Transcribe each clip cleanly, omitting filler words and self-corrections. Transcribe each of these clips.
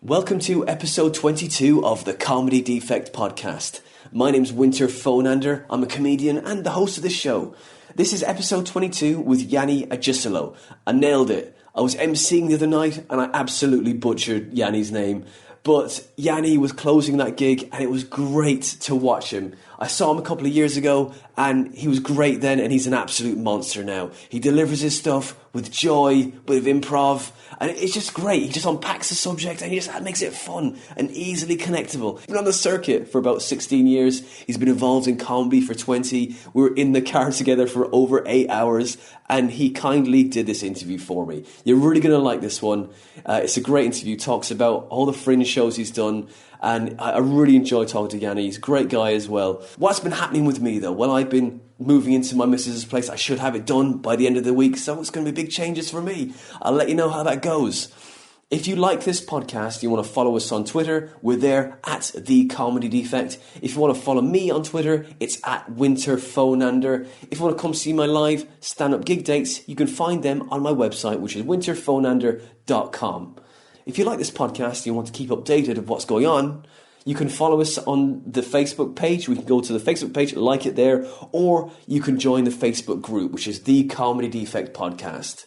Welcome to episode 22 of the Comedy Defect podcast. My name's Winter Phonander. I'm a comedian and the host of this show. This is episode 22 with Yianni Agisilo. I nailed it. I was emceeing the other night and I absolutely butchered Yianni's name. But Yianni was closing that gig and it was great to watch him. I saw him a couple of years ago and he was great then and he's an absolute monster now. He delivers his stuff with joy, with improv, and it's just great. He just unpacks the subject and he just makes it fun and easily connectable. He's been on the circuit for about 16 years. He's been involved in comedy for 20. We were in the car together for over 8 hours and he kindly did this interview for me. You're really going to like this one. It's a great interview. Talks about all the Fringe shows he's done. And I really enjoy talking to Yianni. He's a great guy as well. What's been happening with me, though? Well, I've been moving into my missus' place. I should have it done by the end of the week, so it's going to be big changes for me. I'll let you know how that goes. If you like this podcast, you want to follow us on Twitter, we're there at The Comedy Defect. If you want to follow me on Twitter, it's at Winter Phonander. If you want to come see my live stand-up gig dates, you can find them on my website, which is winterphonander.com. If you like this podcast and you want to keep updated of what's going on, you can follow us on the Facebook page. We can go to the Facebook page, like it there, or you can join the Facebook group, which is The Comedy Defect Podcast.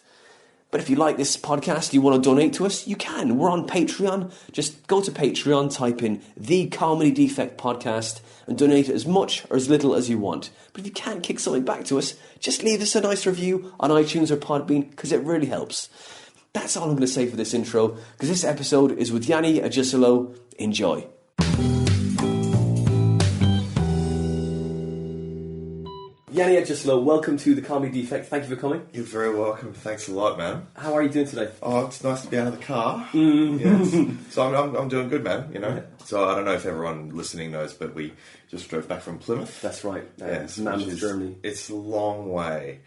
But if you like this podcast and you want to donate to us, you can. We're on Patreon. Just go to Patreon, type in The Comedy Defect Podcast, and donate as much or as little as you want. But if you can't kick something back to us, just leave us a nice review on iTunes or Podbean, because it really helps. That's all I'm going to say for this intro, because this episode is with Yianni Agisilo. Enjoy. Yianni Agisilo, welcome to the Comedy Defect. Thank you for coming. You're very welcome. Thanks a lot, man. How are you doing today? Oh, it's nice to be out of the car. Yes. So I'm doing good, man. You know. Yeah. So I don't know if everyone listening knows, but we just drove back from Plymouth. That's right. Yes, Mammoth, Germany. It's a long way.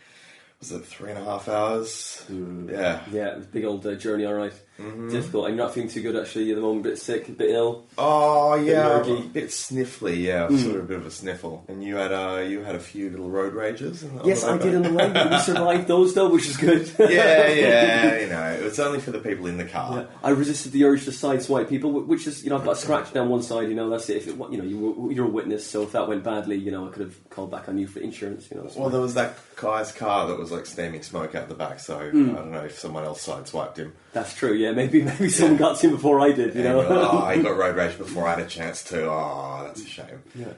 Was it 3.5 hours? Yeah. Yeah, it was a big old journey, all right. Mm-hmm. Difficult. And you're not feeling too good, actually, at the moment. A bit sick, a bit ill. Oh, yeah. A bit sniffly, yeah. Sort of a bit of a sniffle. And you had a few little road rages? Yes, I did on the way. We survived those, though, which is good. yeah, you know. It's only for the people in the car. Yeah. I resisted the urge to sideswipe people, which is, I've got a scratch down one side, that's it. If it, you're a witness, so if that went badly, I could have called back on you for insurance, Well, there was that guy's car that was like steaming smoke out the back, so I don't know if someone else sideswiped him. That's true, yeah. Maybe someone got to him before I did, he got road rage before I had a chance to. Oh, that's a shame. Yeah.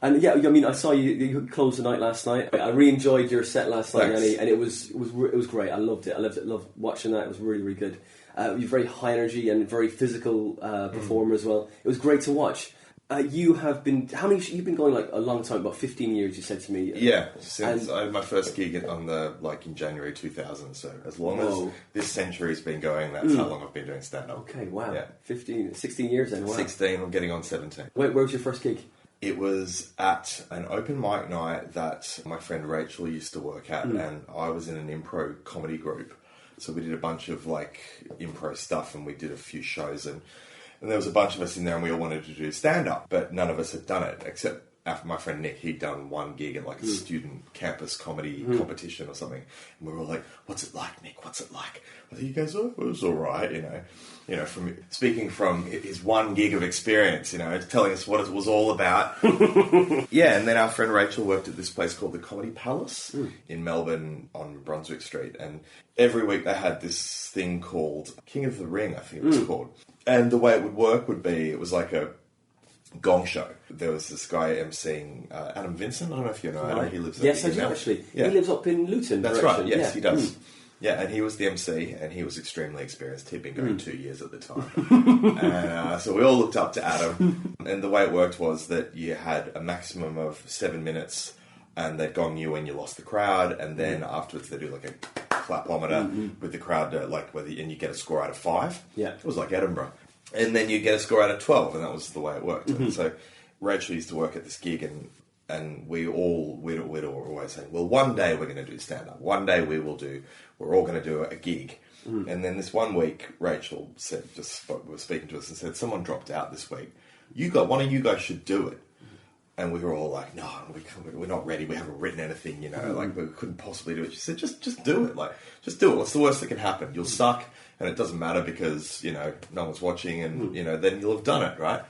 And yeah, I saw you closed the night last night. I really enjoyed your set last night, Yianni, and it was great. I loved it. I loved watching that. It was really, really good. You're very high energy and very physical performer as well. It was great to watch. You've been going like a long time, about 15 years, you said to me. Yeah, since I had my first gig in January 2000, so as long as this century's been going, that's how long I've been doing stand-up. Okay, wow. Yeah. 16 years then, wow. 16, I'm getting on 17. Where was your first gig? It was at an open mic night that my friend Rachel used to work at, and I was in an impro comedy group. So we did a bunch of impro stuff, and we did a few shows, and there was a bunch of us in there and we all wanted to do stand-up, but none of us had done it, except after my friend Nick. He'd done one gig at a student campus comedy competition or something. And we were all like, what's it like, Nick? What's it like? I think he goes, oh, it was all right, from speaking from his one gig of experience, telling us what it was all about. Yeah, and then our friend Rachel worked at this place called the Comedy Palace in Melbourne on Brunswick Street. And every week they had this thing called King of the Ring, I think it was called. And the way it would work would be, it was like a gong show. There was this guy emceeing, Adam Vincent. I don't know if you know Adam. He lives up Yes, I do actually. Yeah. He lives up in Luton. That's right. Yes, he does. Yeah, and he was the MC, and he was extremely experienced. He'd been going 2 years at the time. And so we all looked up to Adam. And the way it worked was that you had a maximum of 7 minutes, and they'd gong you when you lost the crowd, and then afterwards they do like a clapometer with the crowd, and you get a score out of 5. Yeah. It was like Edinburgh. And then you get a score out of 12, and that was the way it worked. And so Rachel used to work at this gig, and we'd always say, well, one day we're going to do stand-up. One day we're all going to do a gig. And then this one week, Rachel was speaking to us and said, someone dropped out this week. One of you guys should do it. And we were all like, no, we're not ready. We haven't written anything, like we couldn't possibly do it. She said, just do it. Like, just do it. What's the worst that can happen? You'll suck and it doesn't matter because, no one's watching and, then you'll have done it, right?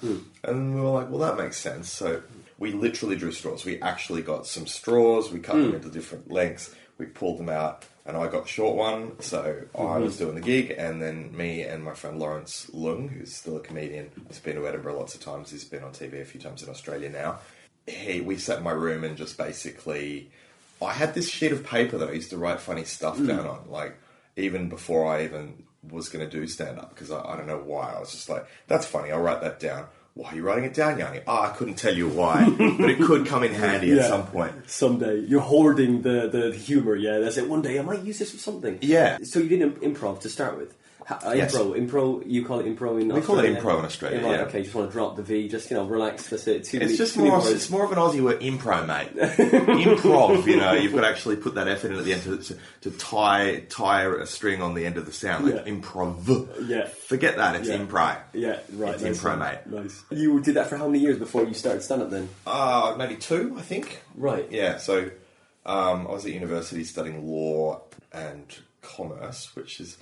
And we were like, well, that makes sense. So we literally drew straws. We actually got some straws. We cut them into different lengths. We pulled them out and I got the short one. So I was doing the gig and then me and my friend Lawrence Lung, who's still a comedian, he's been to Edinburgh lots of times. He's been on TV a few times in Australia now. We sat in my room and just basically, I had this sheet of paper that I used to write funny stuff down on, like even before I even was going to do stand-up, because I don't know why. I was just like, that's funny, I'll write that down. Why are you writing it down, Yianni? I couldn't tell you why, but it could come in handy at some point. Someday. You're hoarding the humour, yeah. That's it. One day I might use this for something. Yeah. So you did improv to start with. Yes. Impro, you call it impro in Australia? We call it impro in Australia, right, yeah. Okay, just want to drop the V, just, relax, that's it. It's more of an Aussie word, impro, mate. Improv, you've got to actually put that effort in at the end to tie a string on the end of the sound, like improv. Yeah. Forget that, it's impro. Yeah, right. It's impro, mate. Nice. You did that for how many years before you started stand-up then? Maybe 2, I think. Right. Yeah, so I was at university studying law and commerce, which is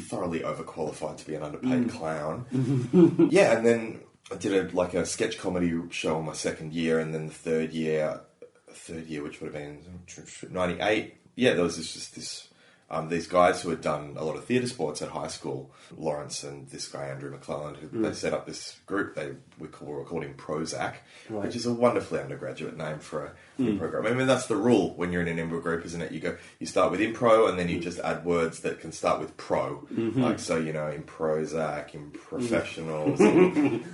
thoroughly overqualified to be an underpaid clown. Yeah, and then I did a sketch comedy show in my second year, and then the third year, which would have been 98. Yeah, there was these guys who had done a lot of theatre sports at high school, Lawrence and this guy Andrew McClelland, who they set up this group we called Improzac, which is a wonderfully undergraduate name for a program. I mean, that's the rule when you're in an improv group, isn't it? You start with impro and then you just add words that can start with pro. Like, so, Improzac, improfessionals,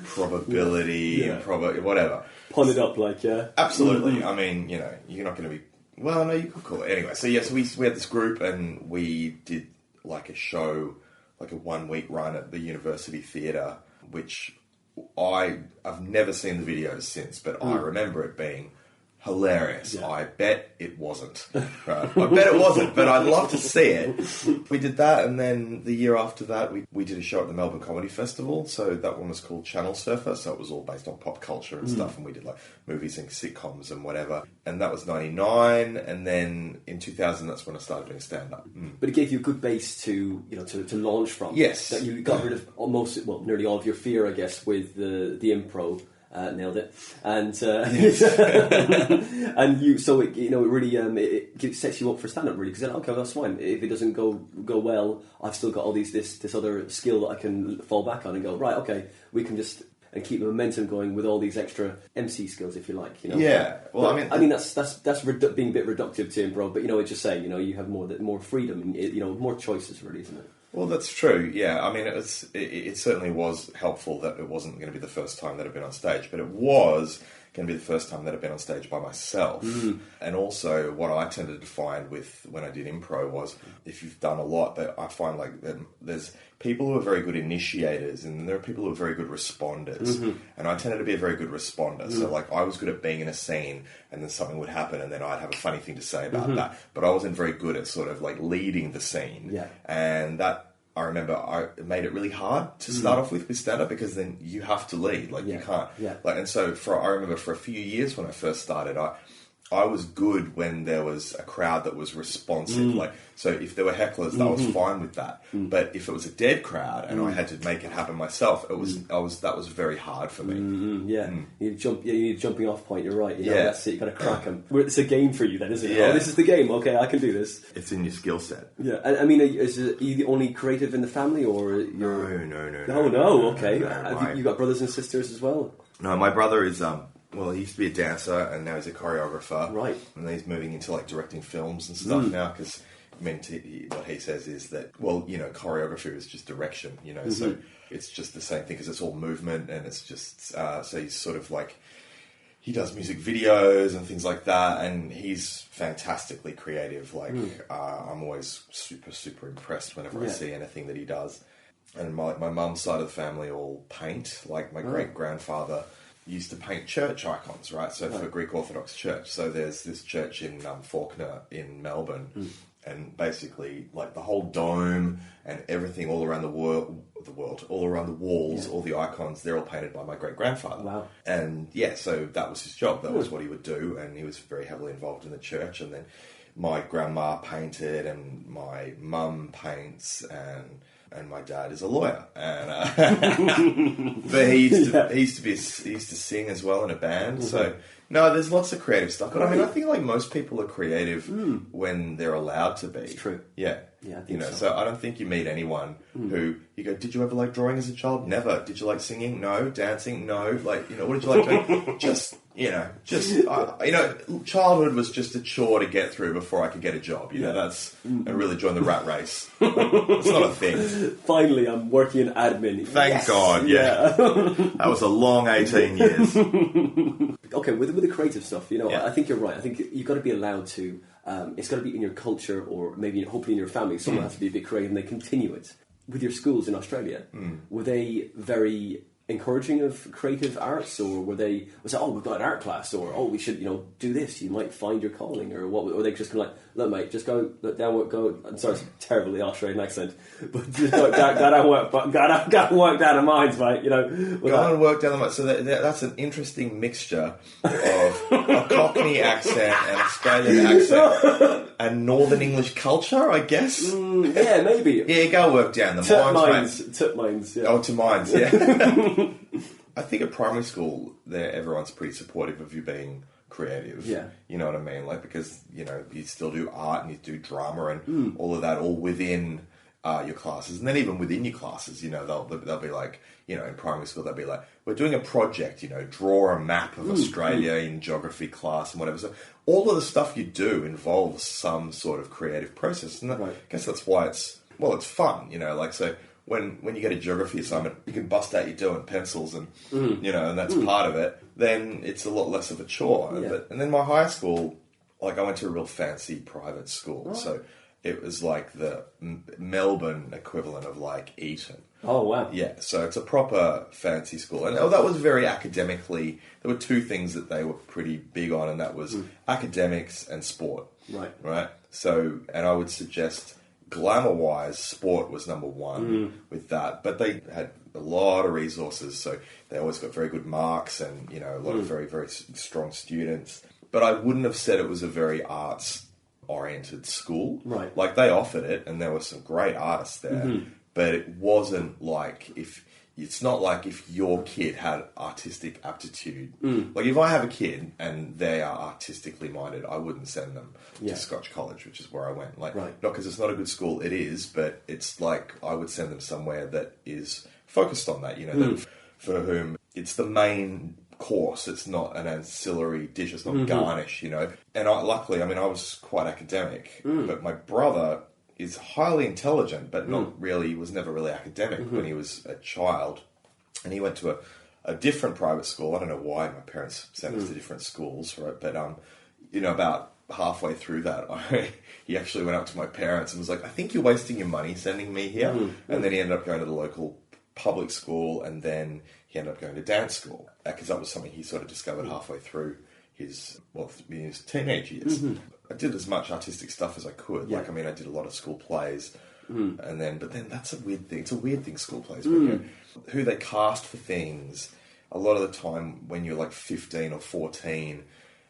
probability, whatever. Pun it up, like, yeah. Absolutely. I mean, you're not going to be... Well, no, you could call it. Anyway, so we had this group and we did like a show, like a 1-week run at the university theatre, which I've never seen the videos since, but I remember it being hilarious. Yeah. I bet it wasn't. Right? I bet it wasn't, but I'd love to see it. We did that, and then the year after that, we did a show at the Melbourne Comedy Festival. So that one was called Channel Surfer. So it was all based on pop culture and stuff, and we did like movies and sitcoms and whatever. And that was 99, and then in 2000, that's when I started doing stand-up. But it gave you a good base to launch from. Yes. That you got rid of nearly all of your fear, I guess, with the improv. Nailed it, and and you. So it really it sets you up for stand up really, because okay, that's fine. If it doesn't go well, I've still got all this other skill that I can fall back on and go right. Okay, we can just and keep the momentum going with all these extra MC skills, if you like. Yeah. Well, I mean that's being a bit reductive to improv, but it's just saying you have more freedom, more choices, really, isn't it? Well, that's true, yeah. I mean, it certainly was helpful that it wasn't going to be the first time that I'd been on stage, but it was going to be the first time that I'd been on stage by myself. And also, what I tended to find when I did improv was, if you've done a lot, that I find like that there's people who are very good initiators, and there are people who are very good responders. And I tended to be a very good responder. So, like, I was good at being in a scene, and then something would happen, and then I'd have a funny thing to say about that. But I wasn't very good at sort of like leading the scene. Yeah. And that, I remember, it made it really hard to start off with stand-up, because then you have to lead, like you can't. Yeah. Like, and so I remember for a few years when I first started, I was good when there was a crowd that was responsive. Like, so if there were hecklers, I was fine with that. But if it was a dead crowd and I had to make it happen myself, that was very hard for me. Yeah, you need a jumping off point. You're right. That's it. You got to crack them. It's a game for you, then, isn't it? Yeah. Oh, this is the game. Okay, I can do this. It's in your skill set. Yeah, and I mean, are you the only creative in the family, or you're? No. Oh no. Okay, no, have you got brothers and sisters as well? No, my brother is well, he used to be a dancer, and now he's a choreographer. Right. And he's moving into like directing films and stuff now, because what he says is that, well, choreography is just direction, so it's just the same thing, because it's all movement, and it's just, so he's sort of like, he does music videos and things like that, and he's fantastically creative. Like, I'm always super, super impressed whenever I see anything that he does. And my mum's side of the family all paint. Like, my great-grandfather used to paint church icons, right? So for Greek Orthodox Church. So there's this church in Fawkner in Melbourne, and basically like the whole dome and everything all around the world, all around the walls, all the icons, they're all painted by my great-grandfather. Wow. And yeah, so that was his job. That was what he would do, and he was very heavily involved in the church. And then my grandma painted, and my mum paints, and my dad is a lawyer. And but he used to sing as well in a band. So no, there's lots of creative stuff. But I mean, I think like most people are creative when they're allowed to be. It's true. Yeah. Yeah, I think so. So I don't think you meet anyone who you go, did you ever like drawing as a child? Never. Did you like singing? No. Dancing? No. Like, what did you like doing? Childhood was just a chore to get through before I could get a job. That's and really join the rat race. It's not a thing. Finally, I'm working in admin. Thank God. Yeah. That was a long 18 years. Okay, with the creative stuff, Yeah. I think you're right. I think you've got to be allowed to. It's got to be in your culture, or maybe hopefully in your family. Someone has to be a bit creative, and they continue it. With your schools in Australia, were they very encouraging of creative arts, or was it, we've got an art class, or we should do this, you might find your calling, or what? Or they just kind of like, look mate, just go go. I'm sorry, it's a terribly Australian accent, but just go and work down the mines, mate. Go and work down the mines. So that's an interesting mixture of a Cockney accent, an Australian accent, and Northern English culture, I guess. Yeah, maybe. Yeah, go work down the mines. Tip mines. Yeah. Oh, to mines. Yeah. I think at primary school, everyone's pretty supportive of you being creative. Yeah. You know what I mean? Like, because, you still do art and you do drama and all of that, all within your classes. And then even within your classes, they'll be like, in primary school, they'll be like, we're doing a project, draw a map of Australia in geography class and whatever. So all of the stuff you do involves some sort of creative process. And I guess that's why it's fun, so... When you get a geography assignment, you can bust out your dough and pencils and, and that's part of it, then it's a lot less of a chore. Yeah. And then my high school, like I went to a real fancy private school. Oh. So it was like the Melbourne equivalent of like Eton. Oh, wow. Yeah, so it's a proper fancy school. And that was very academically, there were two things that they were pretty big on, and that was academics and sport. Right? So, and I would suggest... glamour-wise, sport was number one with that. But they had a lot of resources, so they always got very good marks and, a lot of very, very strong students. But I wouldn't have said it was a very arts-oriented school. Right. Like, they offered it, and there were some great artists there. But it wasn't like it's not like if your kid had artistic aptitude. Like, if I have a kid and they are artistically minded, I wouldn't send them to Scotch College, which is where I went. Like, not because it's not a good school, it is, but it's like I would send them somewhere that is focused on that, that for whom it's the main course. It's not an ancillary dish. It's not garnish, And luckily, I was quite academic, but my brother... is highly intelligent, but was never really academic when he was a child. And he went to a different private school. I don't know why my parents sent us to different schools, right? But, about halfway through that, he actually went up to my parents and was like, I think you're wasting your money sending me here. And then he ended up going to the local public school, and then he ended up going to dance school. Because that was something he sort of discovered halfway through his teenage years. I did as much artistic stuff as I could. Yeah. Like, I did a lot of school plays. But then that's a weird thing. It's a weird thing, school plays. Who they cast for things, a lot of the time when you're like 15 or 14,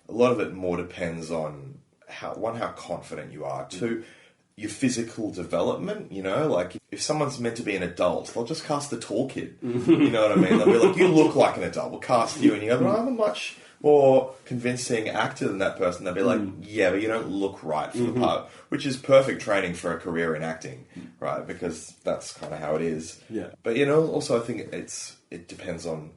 a lot of it more depends on how confident you are. Two, your physical development, like if someone's meant to be an adult, they'll just cast the tall kid. You know what I mean? They'll be like, you look like an adult, we'll cast you. And you go, but I'm a much more convincing actor than that person. They'll be like, yeah, but you don't look right for the part, which is perfect training for a career in acting, right? Because that's kind of how it is. Yeah. But, also I think it depends on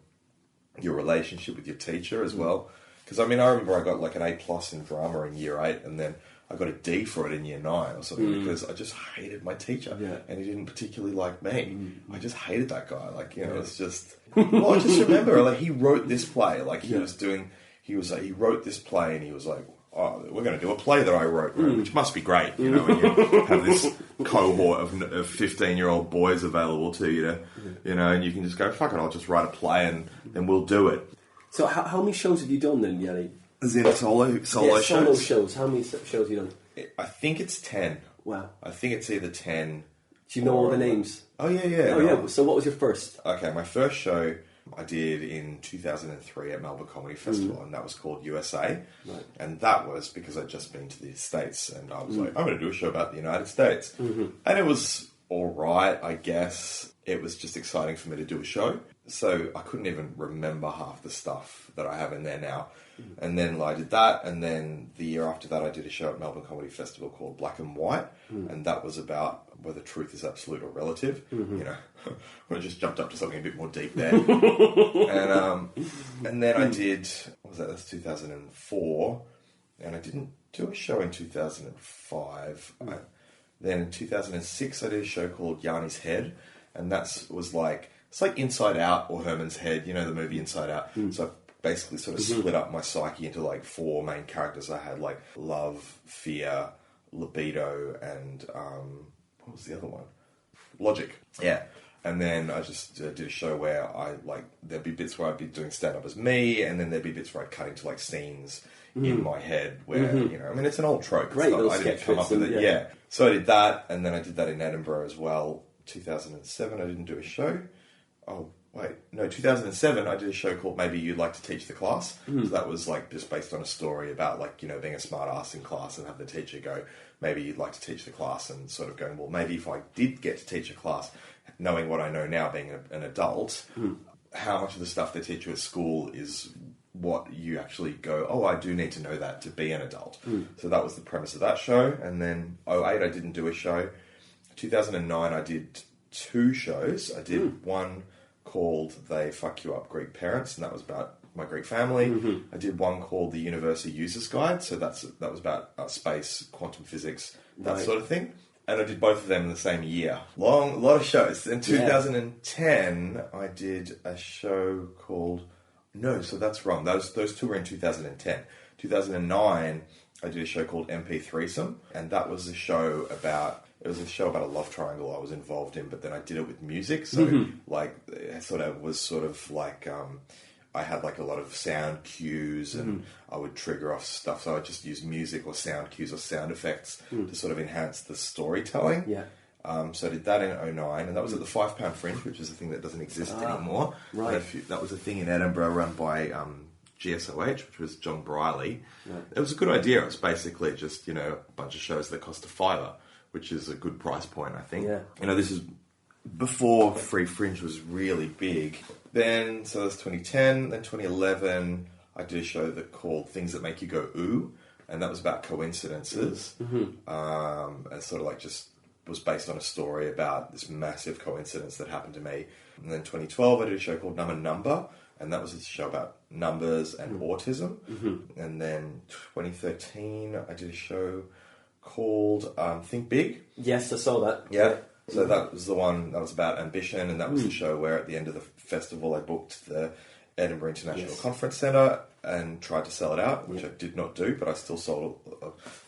your relationship with your teacher as well. Because, I remember I got like an A+ in drama in year 8, and then I got a D for it in year 9 or something because I just hated my teacher and he didn't particularly like me. I just hated that guy. Like, it's just... Well, I just remember, like, he wrote this play. Like, he wrote this play and he was like, oh, we're going to do a play that I wrote, which must be great, when you have this cohort of 15-year-old boys available to you, and you can just go, fuck it, I'll just write a play and then we'll do it. So how many shows have you done then, Yianni? Is it solo shows? Solo shows. How many shows have you done? I think it's 10. Wow. I think it's either 10. Do you know all the names? Oh, yeah. Oh, yeah. So what was your first? Okay, my first show I did in 2003 at Melbourne Comedy Festival, and that was called USA. Right. And that was because I'd just been to the States, and I was like, I'm going to do a show about the United States. And it was all right, I guess. It was just exciting for me to do a show. So I couldn't even remember half the stuff that I have in there now. And then I did that, and then the year after that I did a show at Melbourne Comedy Festival called Black and White, and that was about whether truth is absolute or relative. You know, I just jumped up to something a bit more deep there. And then I did, what was that? That's 2004, and I didn't do a show in 2005. Then in 2006 I did a show called Yianni's Head, and it's like Inside Out or Herman's Head, you know, the movie Inside Out. So I basically sort of split up my psyche into like 4 main characters. I had like love, fear, libido, and what was the other one? Logic. Yeah. And then I just did a show where there'd be bits where I'd be doing stand-up as me, and then there'd be bits where I'd cut into like scenes in my head where, you know, I mean, it's an old trope. Great, I didn't come up with it. Yeah. So I did that, and then I did that in Edinburgh as well. 2007, I didn't do a show. Oh, wait. No, 2007, I did a show called Maybe You'd Like to Teach the Class. So that was like just based on a story about like, you know, being a smart ass in class and have the teacher go, maybe you'd like to teach the class, and sort of going, well, maybe if I did get to teach a class, knowing what I know now being an adult, how much of the stuff they teach you at school is what you actually go, oh, I do need to know that to be an adult. So that was the premise of that show. And then 2008, I didn't do a show. 2009, I did 2 shows. I did one called They Fuck You Up Greek Parents, and that was about my Greek family. I did one called The University User's Guide, so that was about space, quantum physics, that sort of thing. And I did both of them in the same year. A lot of shows. In 2010, I did a show called... No, so that's wrong. Those 2 were in 2010. 2009, I did a show called MP Threesome, and that was a show about... It was a show about a love triangle I was involved in, but then I did it with music. So, I had like a lot of sound cues, and I would trigger off stuff. So I would just use music or sound cues or sound effects to sort of enhance the storytelling. Yeah. So I did that in 2009, and that was at the £5 Fringe, which is a thing that doesn't exist anymore. Right. That was a thing in Edinburgh run by GSOH, which was John Briley. Right. It was a good idea. It was basically just, you know, a bunch of shows that cost $5, which is a good price point, I think. Yeah. You know, this is before Free Fringe was really big. Then, so that's 2010. Then 2011, I did a show called Things That Make You Go Ooh, and that was about coincidences. And sort of like just was based on a story about this massive coincidence that happened to me. And then 2012, I did a show called Number, and that was a show about numbers and autism. And then 2013, I did a show called Think Big. Yes, I saw that. Yeah. So that was the one that was about ambition, and that was the show where at the end of the festival I booked the Edinburgh International Conference Centre and tried to sell it out, which I did not do, but I still sold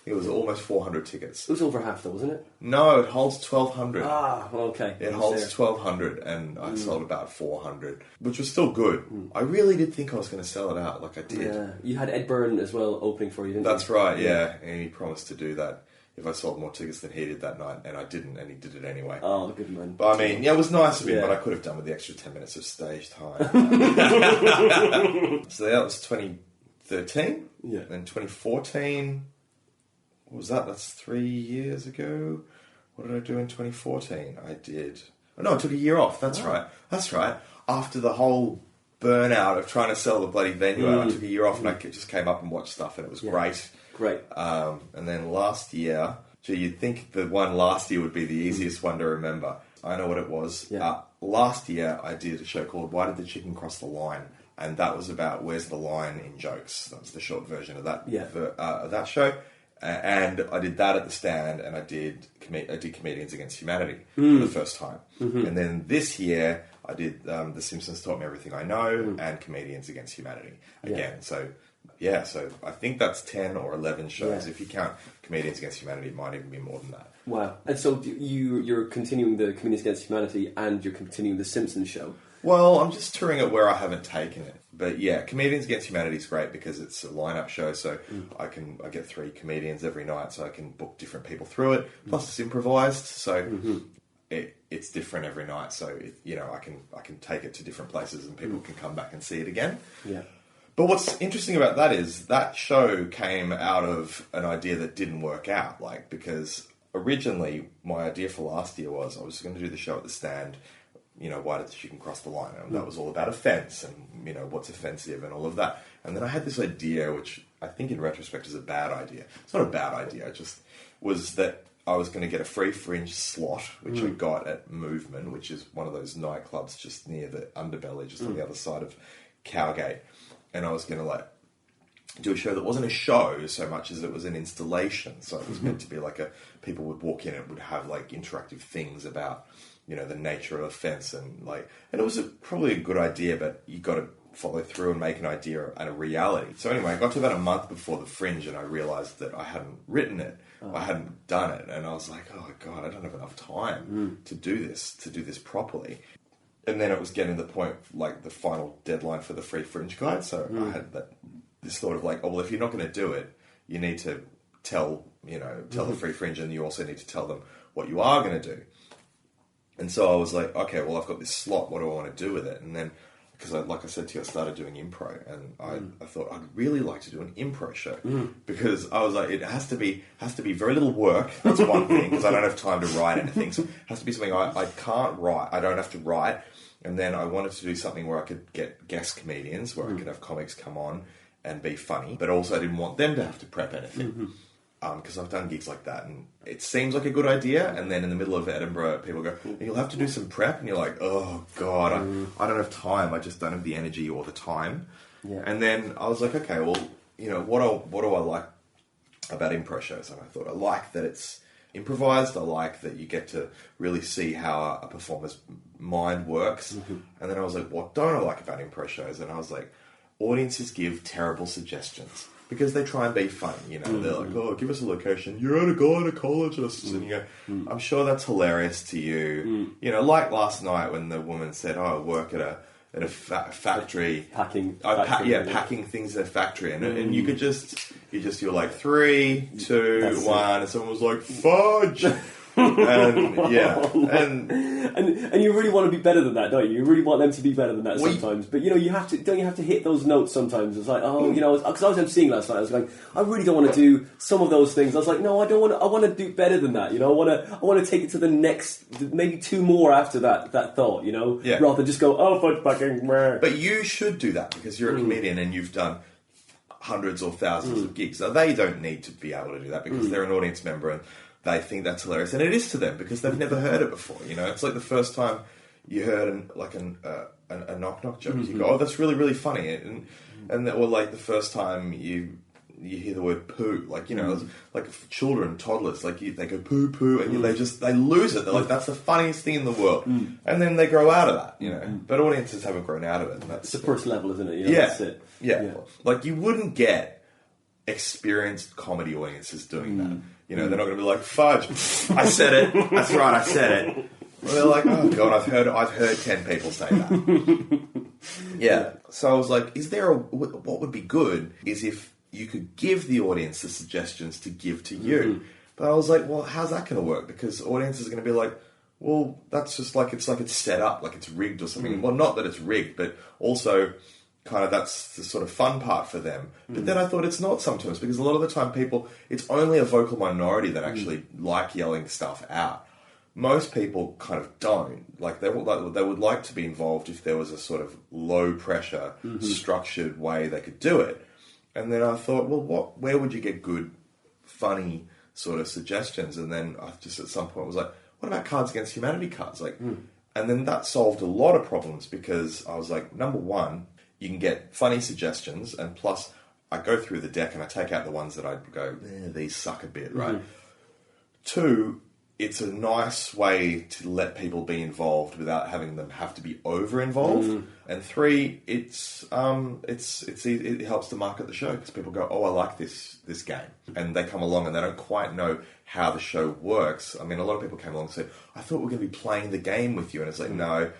it was almost 400 tickets. It was over half though, wasn't it? No, it holds 1,200. Ah, okay. It holds 1,200, and I sold about 400, which was still good. I really did think I was going to sell it out, like I did. Yeah, you had Ed Byrne as well opening for you, didn't you? That's right, yeah, and he promised to do that if I sold more tickets than he did that night, and I didn't, and he did it anyway. Oh, good man. But I mean, yeah, it was nice of him, but I could have done with the extra 10 minutes of stage time. So that was 2013. Yeah. Then 2014, what was that? That's 3 years ago. What did I do in 2014? I took a year off. That's right. After the whole burnout of trying to sell the bloody venue, I took a year off, and I just came up and watched stuff, and it was great. Great. And then last year, you'd think the one last year would be the easiest one to remember. I know what it was. Yeah. Last year, I did a show called Why Did the Chicken Cross the Line? And that was about where's the line in jokes. That was the short version of that of that show. And I did that at the Stand, and I did Comedians Against Humanity for the first time. And then this year, I did The Simpsons Taught Me Everything I Know and Comedians Against Humanity again. So I think that's 10 or 11 shows. Yeah. If you count Comedians Against Humanity, it might even be more than that. Wow. And so you're continuing the Comedians Against Humanity, and you're continuing the Simpsons show? Well, I'm just touring it where I haven't taken it. But yeah, Comedians Against Humanity is great because it's a lineup show, so I get 3 comedians every night, so I can book different people through it. Plus, it's improvised, so it's different every night. So I can take it to different places, and people can come back and see it again. Yeah. But what's interesting about that is that show came out of an idea that didn't work out, because originally my idea for last year was I was going to do the show at the stand. Why did the chicken cross the line? And that was all about offence and, what's offensive and all of that. And then I had this idea, which I think in retrospect is a bad idea. It's not a bad idea, it just was that I was going to get a free Fringe slot, which I got at Movement, which is one of those nightclubs just near the Underbelly, just on the other side of Cowgate. And I was going to, do a show that wasn't a show so much as it was an installation. So it was meant to be people would walk in and it would have, interactive things about the nature of offence and it was probably a good idea, but you got to follow through and make an idea and a reality. So anyway, I got to about a month before the Fringe and I realised that I hadn't written it, I hadn't done it, and I was like, oh God, I don't have enough time to do this properly. And then it was getting to the point, the final deadline for the free Fringe guide, so I had this thought of if you're not going to do it, you need to tell the free Fringe, and you also need to tell them what you are going to do. And so I was like, okay, well, I've got this slot. What do I want to do with it? And then, because like I said to you, I started doing impro, and I thought I'd really like to do an impro show because I was like, it has to be very little work. That's one thing, because I don't have time to write anything. So it has to be something I can't write. I don't have to write. And then I wanted to do something where I could get guest comedians, where I could have comics come on and be funny, but also I didn't want them to have to prep anything. Because I've done gigs like that, and it seems like a good idea, and then in the middle of Edinburgh, people go, you'll have to do some prep, and you're like, oh God, I don't have time, I just don't have the energy or the time. Yeah. And then I was like, okay, well, what do I like about impro shows? And I thought, I like that it's improvised, I like that you get to really see how a performer's mind works, and then I was like, what don't I like about impro shows? And I was like, audiences give terrible suggestions. Because they try and be funny, They're like, oh, give us a location. You're at a gynecologist. And you go, I'm sure that's hilarious to you. Like last night when the woman said, oh, I work at a factory. Packing things in a factory. And you could you're like, 3, 2, 1. And someone was like, fudge. And you really want to be better than that, don't you? You really want them to be better than that sometimes. But you have to. Don't you have to hit those notes sometimes? It's like, because I was emceeing last night. I was going, I really don't want to do some of those things. I was like, no, I don't want to. I want to do better than that. I want to take it to the next, maybe 2 more after that thought. Rather than just go, oh, fudge fucking. But you should do that because you're a comedian and you've done hundreds or thousands of gigs. So they don't need to be able to do that because they're an audience member and they think that's hilarious, and it is to them because they've never heard it before. It's like the first time you heard a knock knock joke, you go, "Oh, that's really really funny," and or like the first time you hear the word poo, like children, toddlers, they go poo poo, and they lose it. They're like, "That's the funniest thing in the world," and then they grow out of that, But audiences haven't grown out of it. And that's the first level, isn't it? That's it. Yeah, like you wouldn't get experienced comedy audiences doing that. They're not going to be like, fudge, I said it. That's right, I said it. Well, they're like, oh God, I've heard 10 people say that. Yeah. So I was like, what would be good is if you could give the audience the suggestions to give to you. But I was like, well, how's that going to work? Because audiences are going to be like, well, that's just it's set up, like it's rigged or something. Well, not that it's rigged, but also kind of that's the sort of fun part for them. But then I thought it's not sometimes, because a lot of the time it's only a vocal minority that actually like yelling stuff out. Most people kind of don't. They would like to be involved if there was a sort of low pressure, structured way they could do it. And then I thought, well, where would you get good, funny sort of suggestions? And then I just at some point was like, what about Cards Against Humanity cards? And then that solved a lot of problems because I was like, number one, you can get funny suggestions, and plus I go through the deck and I take out the ones that I go, these suck a bit, right? 2, it's a nice way to let people be involved without having them have to be over-involved. And 3, it helps to market the show because people go, oh, I like this game. And they come along and they don't quite know how the show works. I mean, a lot of people came along and said, I thought we were going to be playing the game with you. And it's like, no,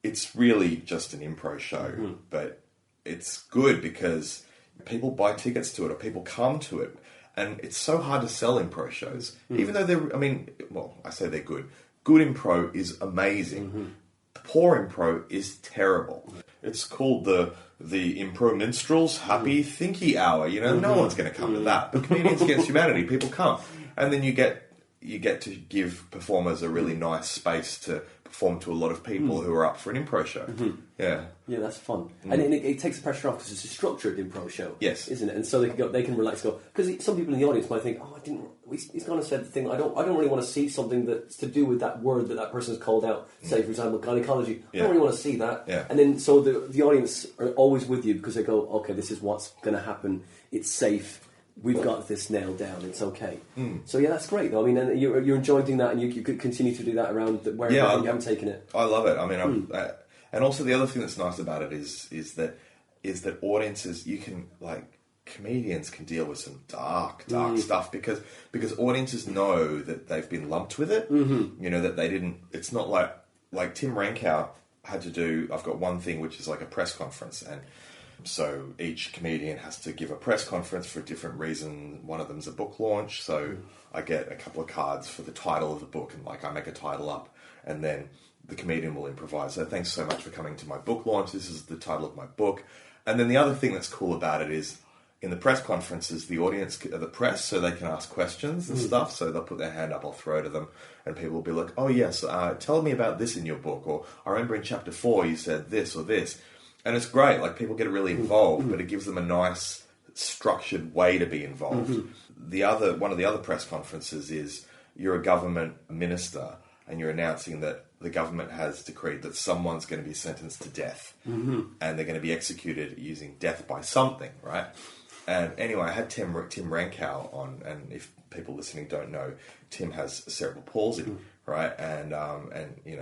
it's really just an impro show, but it's good because people buy tickets to it or people come to it. And it's so hard to sell improv shows. Even though I say they're good. Good improv is amazing. Poor improv is terrible. It's called the Improv Minstrels Happy Thinky Hour. No one's going to come to that. But Comedians Against Humanity, people come. And then you get to give performers a really nice space to perform to a lot of people who are up for an improv show. Yeah, that's fun, and it takes the pressure off because it's a structured improv show. Yes, isn't it? And so they can relax. Because some people in the audience might think, he's going to say the thing. I don't really want to see something that's to do with that word that person has called out. Say, for example, gynecology. I don't really want to see that. Yeah. And then so the audience are always with you because they go, okay, this is what's going to happen. It's safe. We've got this nailed down. It's okay. So yeah, that's great though. I mean, and you're enjoying doing that, and you could continue to do that around wherever you haven't taken it. I love it. I mean, and also the other thing that's nice about it is that audiences, you can comedians can deal with some dark stuff because audiences know that they've been lumped with it. That they didn't. It's not like Tim Rankow had to do. I've got one thing which is like a press conference and. So each comedian has to give a press conference for a different reason. One of them's a book launch, so I get a couple of cards for the title of the book, and I make a title up, and then the comedian will improvise. So thanks so much for coming to my book launch. This is the title of my book. And then the other thing that's cool about it is in the press conferences, the audience are the press, so they can ask questions and stuff. So they'll put their hand up, I'll throw to them, and people will be like, "Oh yes, tell me about this in your book," or "I remember in chapter 4 you said this or this." And it's great, people get really involved, but it gives them a nice, structured way to be involved. One of the other press conferences is you're a government minister and you're announcing that the government has decreed that someone's going to be sentenced to death and they're going to be executed using death by something, right? And anyway, I had Tim Rankow on, and if people listening don't know, Tim has cerebral palsy, right? And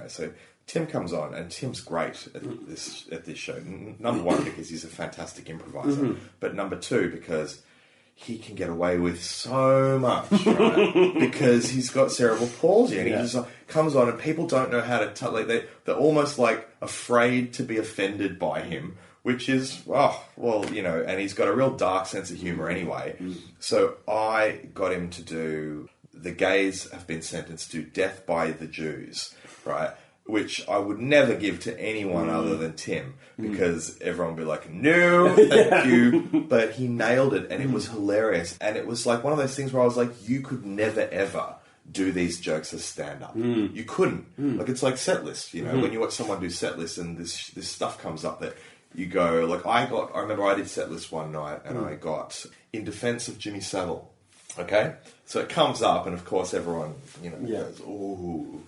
so Tim comes on, and Tim's great at this show. Number one, because he's a fantastic improviser, but number two, because he can get away with so much, right? Because he's got cerebral palsy, and he just comes on, and people don't know how to they're almost afraid to be offended by him, which is and he's got a real dark sense of humor anyway. So I got him to do the gays have been sentenced to death by the Jews, right? Which I would never give to anyone other than Tim, because everyone would be like, "No, thank you." But he nailed it, and it was hilarious. And it was one of those things where I was like, you could never, ever do these jokes as stand-up. You couldn't. It's like set lists, when you watch someone do set lists and this stuff comes up that you go, I remember I did set lists one night, and I got In Defense of Jimmy Savile. Okay? So it comes up, and of course everyone, goes, "Ooh."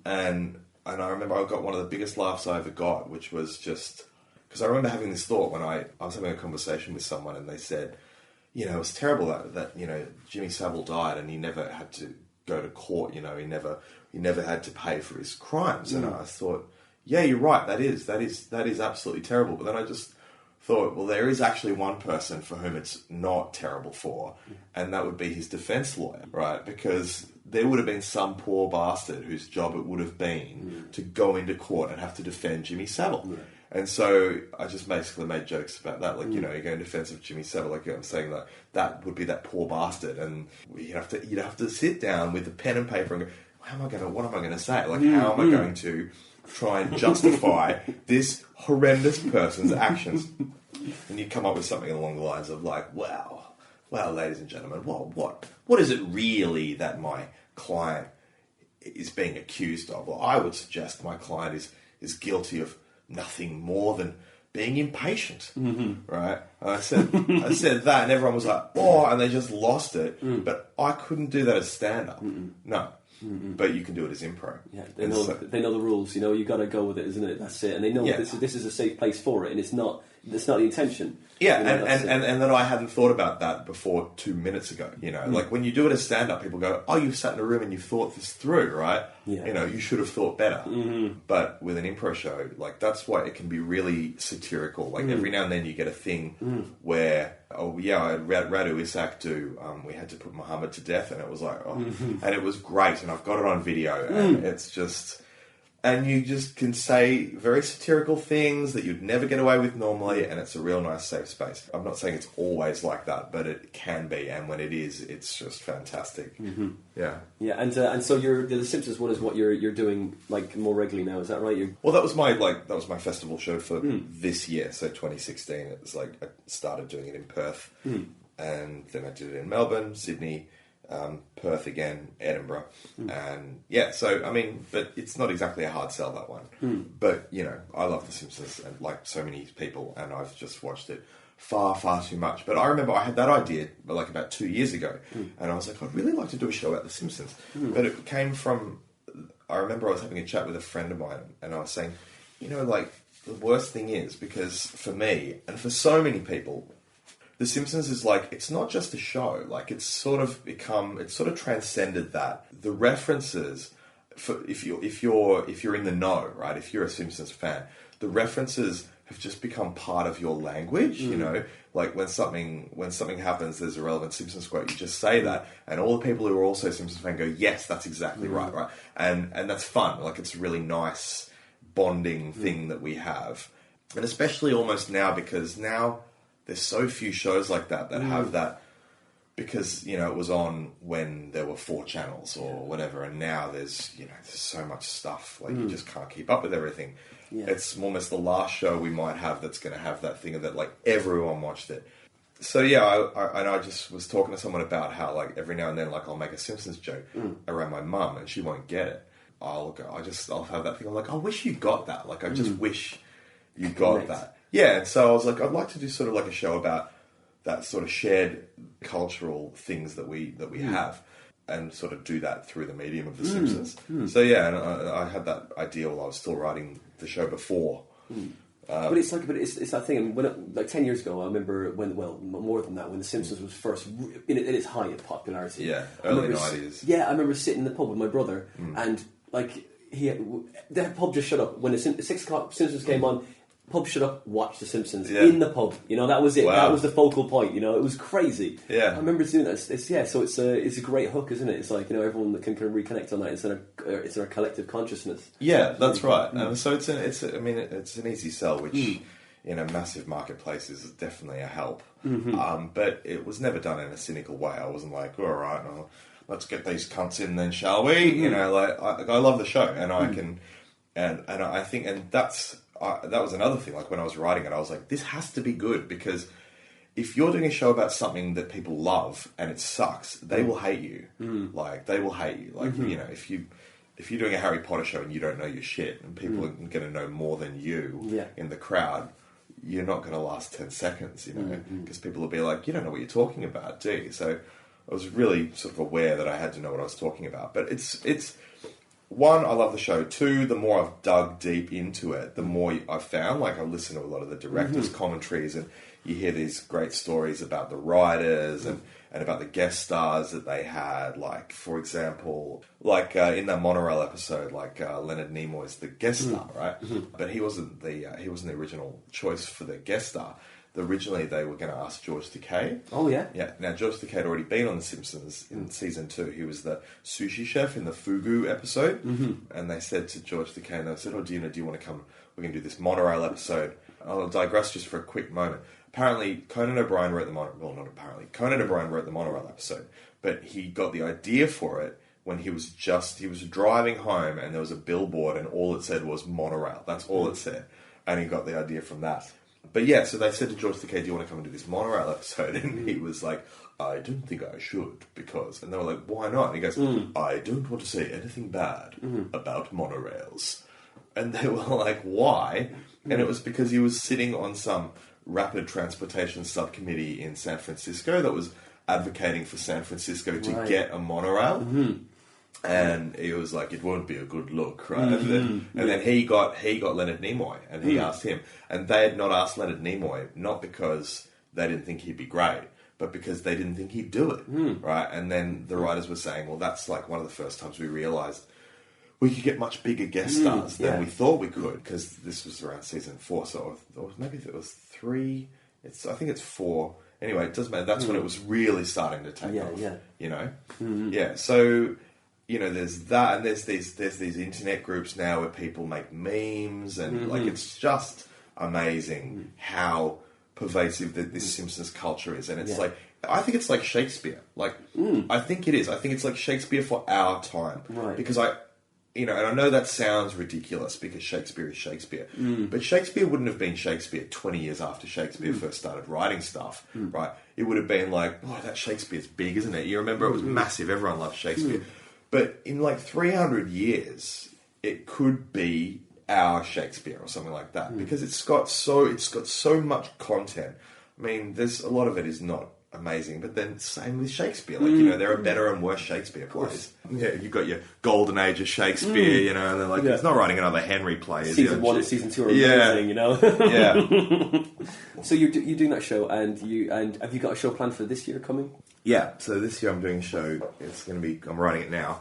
And I remember I got one of the biggest laughs I ever got, which was just... Because I remember having this thought when I was having a conversation with someone and they said, it was terrible that Jimmy Savile died and he never had to go to court, he never had to pay for his crimes. And I thought, yeah, you're right, that is absolutely terrible. But then I just thought, well, there is actually one person for whom it's not terrible for, and that would be his defense lawyer, right? Because there would have been some poor bastard whose job it would have been to go into court and have to defend Jimmy Savile. And so I just basically made jokes about that, you go in defense of Jimmy Savile, I'm saying that would be that poor bastard, and you'd have to sit down with a pen and paper and go, what am I going to say? How am I going to try and justify this horrendous person's actions? And you come up with something along the lines of well, ladies and gentlemen, what is it really that my client is being accused of? Well, I would suggest my client is guilty of nothing more than being impatient, right? And I said that, and everyone was like, "Oh," and they just lost it. But I couldn't do that as stand-up. No. But you can do it as improv. Yeah, they know the rules. You got to go with it, isn't it? That's it. And they know this is a safe place for it, and it's not the intention. Yeah, and then I hadn't thought about that before 2 minutes ago. When you do it as stand-up, people go, "Oh, you've sat in a room and you've thought this through, right? Yeah. You should have thought better." But with an improv show, that's why it can be really satirical. Every now and then you get a thing where, I read Radu Isaac do, we had to put Muhammad to death, and it was and it was great, and I've got it on video, and it's just... and you just can say very satirical things that you'd never get away with normally, and it's a real nice safe space. I'm not saying it's always like that, but it can be, and when it is, it's just fantastic. Mm-hmm. Yeah. Yeah, and so the Simpsons one is what you're doing like more regularly now, is that right? Well, that was my festival show for this year, so 2016. It was like I started doing it in Perth, and then I did it in Melbourne, Sydney, Perth again, Edinburgh, and yeah. So I mean, but it's not exactly a hard sell, that one. But you know, I love The Simpsons, and like so many people, and I've just watched it far too much. But I remember I had that idea like about 2 years ago, and I was like, I'd really like to do a show about The Simpsons. But it came from, I remember I was having a chat with a friend of mine, and I was saying, you know, like the worst thing is, because for me and for so many people, The Simpsons is like, it's not just a show. Like it's sort of transcended that. The references, for if you're in the know, right? If you're a Simpsons fan, the references have just become part of your language. You know, like when something happens, there's a relevant Simpsons quote. You just say that, and all the people who are also Simpsons fans go, "Yes, that's exactly right." And that's fun. Like it's a really nice bonding thing that we have, and especially almost now, because now there's so few shows like that have that, because, you know, it was on when there were 4 channels or whatever, and now there's so much stuff, like you just can't keep up with everything. Yeah. It's almost the last show we might have that's going to have that thing of that, like, everyone watched it. So yeah, I just was talking to someone about how, like, every now and then, like, I'll make a Simpsons joke around my mum and she won't get it. I'll have that thing, I'm like, I wish you got that. Like, I just wish you got that. Yeah, and so I was like, I'd like to do sort of like a show about that sort of shared cultural things that we have, and sort of do that through the medium of The Simpsons. So yeah, and I had that idea while I was still writing the show before. But it's that thing. I mean, like 10 years ago, I remember more than that, when The Simpsons was first in its height of popularity. Yeah, early 90s. Yeah, I remember sitting in the pub with my brother, and like the pub just shut up when the 6 o'clock Simpsons came on. Pub shut up, watch The Simpsons in the pub. You know, that was it. Wow. That was the focal point. You know, it was crazy. Yeah, I remember doing that. So it's a great hook, isn't it? It's like, you know, everyone can reconnect on that. It's in a collective consciousness. Yeah, that's right. And so it's an easy sell, which in a massive marketplace is definitely a help. But it was never done in a cynical way. I wasn't like, all right, well, let's get these cunts in then, shall we? You know, like I love the show, and I can, and I think, and that was another thing. Like when I was writing it, I was like, this has to be good, because if you're doing a show about something that people love and it sucks, they will hate you. Like they will hate you. Like you know, if you're doing a Harry Potter show and you don't know your shit, and people are going to know more than you in the crowd, you're not going to last 10 seconds. You know, because people will be like, you don't know what you're talking about, do you? So I was really sort of aware that I had to know what I was talking about. But it's. One, I love the show. 2, the more I've dug deep into it, the more I've found. Like, I listen to a lot of the directors' commentaries, and you hear these great stories about the writers and about the guest stars that they had. Like, for example, like in that monorail episode, like Leonard Nimoy's the guest star, right? But he wasn't the original choice for the guest star. Originally, they were going to ask George Takei. Oh, yeah? Yeah. Now, George Takei had already been on The Simpsons in season 2. He was the sushi chef in the Fugu episode. And they said to George Takei, and they said, do you want to come? We're going to do this monorail episode. I'll digress just for a quick moment. Apparently, Conan O'Brien wrote the monorail... Well, not apparently. Conan O'Brien wrote the monorail episode. But he got the idea for it when he was driving home, and there was a billboard, and all it said was monorail. That's all it said. And he got the idea from that. But yeah, so they said to George Takei, do you want to come and do this monorail episode? And he was like, I don't think I should, because... And they were like, why not? And he goes, I don't want to say anything bad about monorails. And they were like, why? And it was because he was sitting on some rapid transportation subcommittee in San Francisco that was advocating for San Francisco to get a monorail. And he was like, it won't be a good look, right? And then he got Leonard Nimoy, and he asked him. And they had not asked Leonard Nimoy, not because they didn't think he'd be great, but because they didn't think he'd do it, right? And then the writers were saying, well, that's like one of the first times we realised we could get much bigger guest stars than we thought we could, because this was around season 4, so maybe if it was 3, I think it's 4. Anyway, it doesn't matter. That's when it was really starting to take off, you know? Yeah, so... there's that, and there's these internet groups now where people make memes, and like it's just amazing how pervasive this Simpsons culture is, and it's like I think it's like Shakespeare. Like I think it is. I think it's like Shakespeare for our time, right? Because and I know that sounds ridiculous because Shakespeare is Shakespeare, but Shakespeare wouldn't have been Shakespeare 20 years after Shakespeare first started writing stuff, right? It would have been like, oh, that Shakespeare's big, isn't it? You remember it was massive. Everyone loved Shakespeare. But in like 300 years, it could be our Shakespeare or something like that because it's got so much content. I mean, there's a lot of it is not amazing, but then same with Shakespeare. Like, there are better and worse Shakespeare plays. Yeah, you've got your golden age of Shakespeare, and they're like, he's not writing another Henry play. Season 1 and Season 2 are amazing, Yeah. So you're doing that show, and have you got a show planned for this year coming? Yeah, so this year I'm doing a show. It's going to be, I'm writing it now.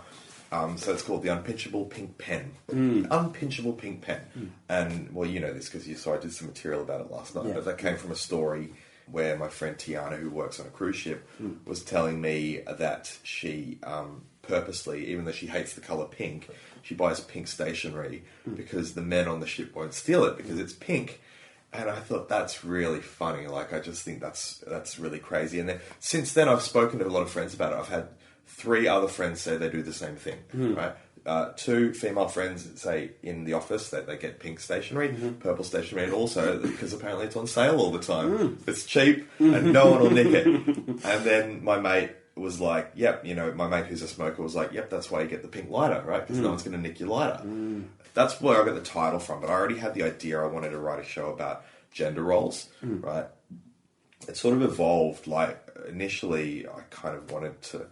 So it's called The Unpinchable Pink Pen. Unpinchable Pink Pen. And, well, you know this because I did some material about it last night, but that came from a story where my friend Tiana, who works on a cruise ship, was telling me that she purposely, even though she hates the colour pink, she buys pink stationery because the men on the ship won't steal it because it's pink. And I thought that's really funny. Like, I just think that's really crazy. And then since then, I've spoken to a lot of friends about it. I've had 3 other friends say they do the same thing, right? 2 female friends say in the office that they get pink stationery, purple stationery, and also because apparently it's on sale all the time. It's cheap and no one will nick it. And then my mate was like, yep, my mate who's a smoker was like, yep, that's why you get the pink lighter, right? Because no one's going to nick your lighter. That's where I got the title from, but I already had the idea I wanted to write a show about gender roles, right? It sort of evolved, like, initially I kind of wanted to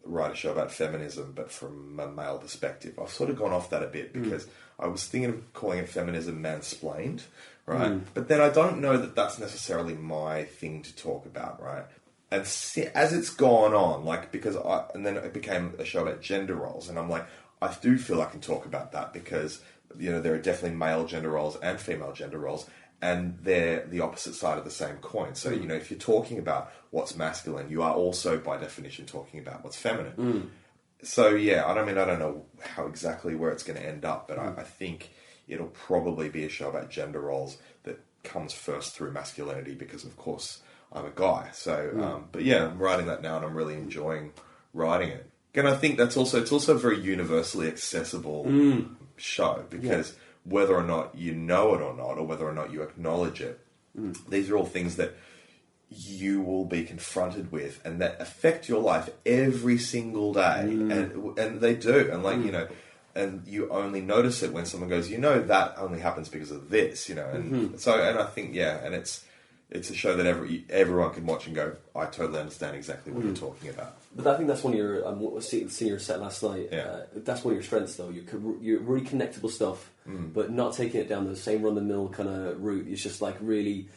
write a show about feminism, but from a male perspective. I've sort of gone off that a bit because I was thinking of calling it feminism mansplained, right? But then I don't know that that's necessarily my thing to talk about, right? And as it's gone on, like, and then it became a show about gender roles, and I'm like, I do feel I can talk about that because, there are definitely male gender roles and female gender roles, and they're the opposite side of the same coin. So, if you're talking about what's masculine, you are also, by definition, talking about what's feminine. So, yeah, I don't know how exactly where it's going to end up, but I think it'll probably be a show about gender roles that comes first through masculinity because, of course, I'm a guy. So, but yeah, I'm writing that now and I'm really enjoying writing it. And I think it's also a very universally accessible show because whether or not you know it or not, or whether or not you acknowledge it, these are all things that you will be confronted with and that affect your life every single day. And they do. And like, and you only notice it when someone goes, that only happens because of this, and so, and I think, and it's a show that everyone can watch and go, I totally understand exactly what you're talking about. But I think that's one of your, seeing your set last night, that's one of your strengths though. You're really connectable stuff, but not taking it down the same run-of-the-mill kind of route. It's just like really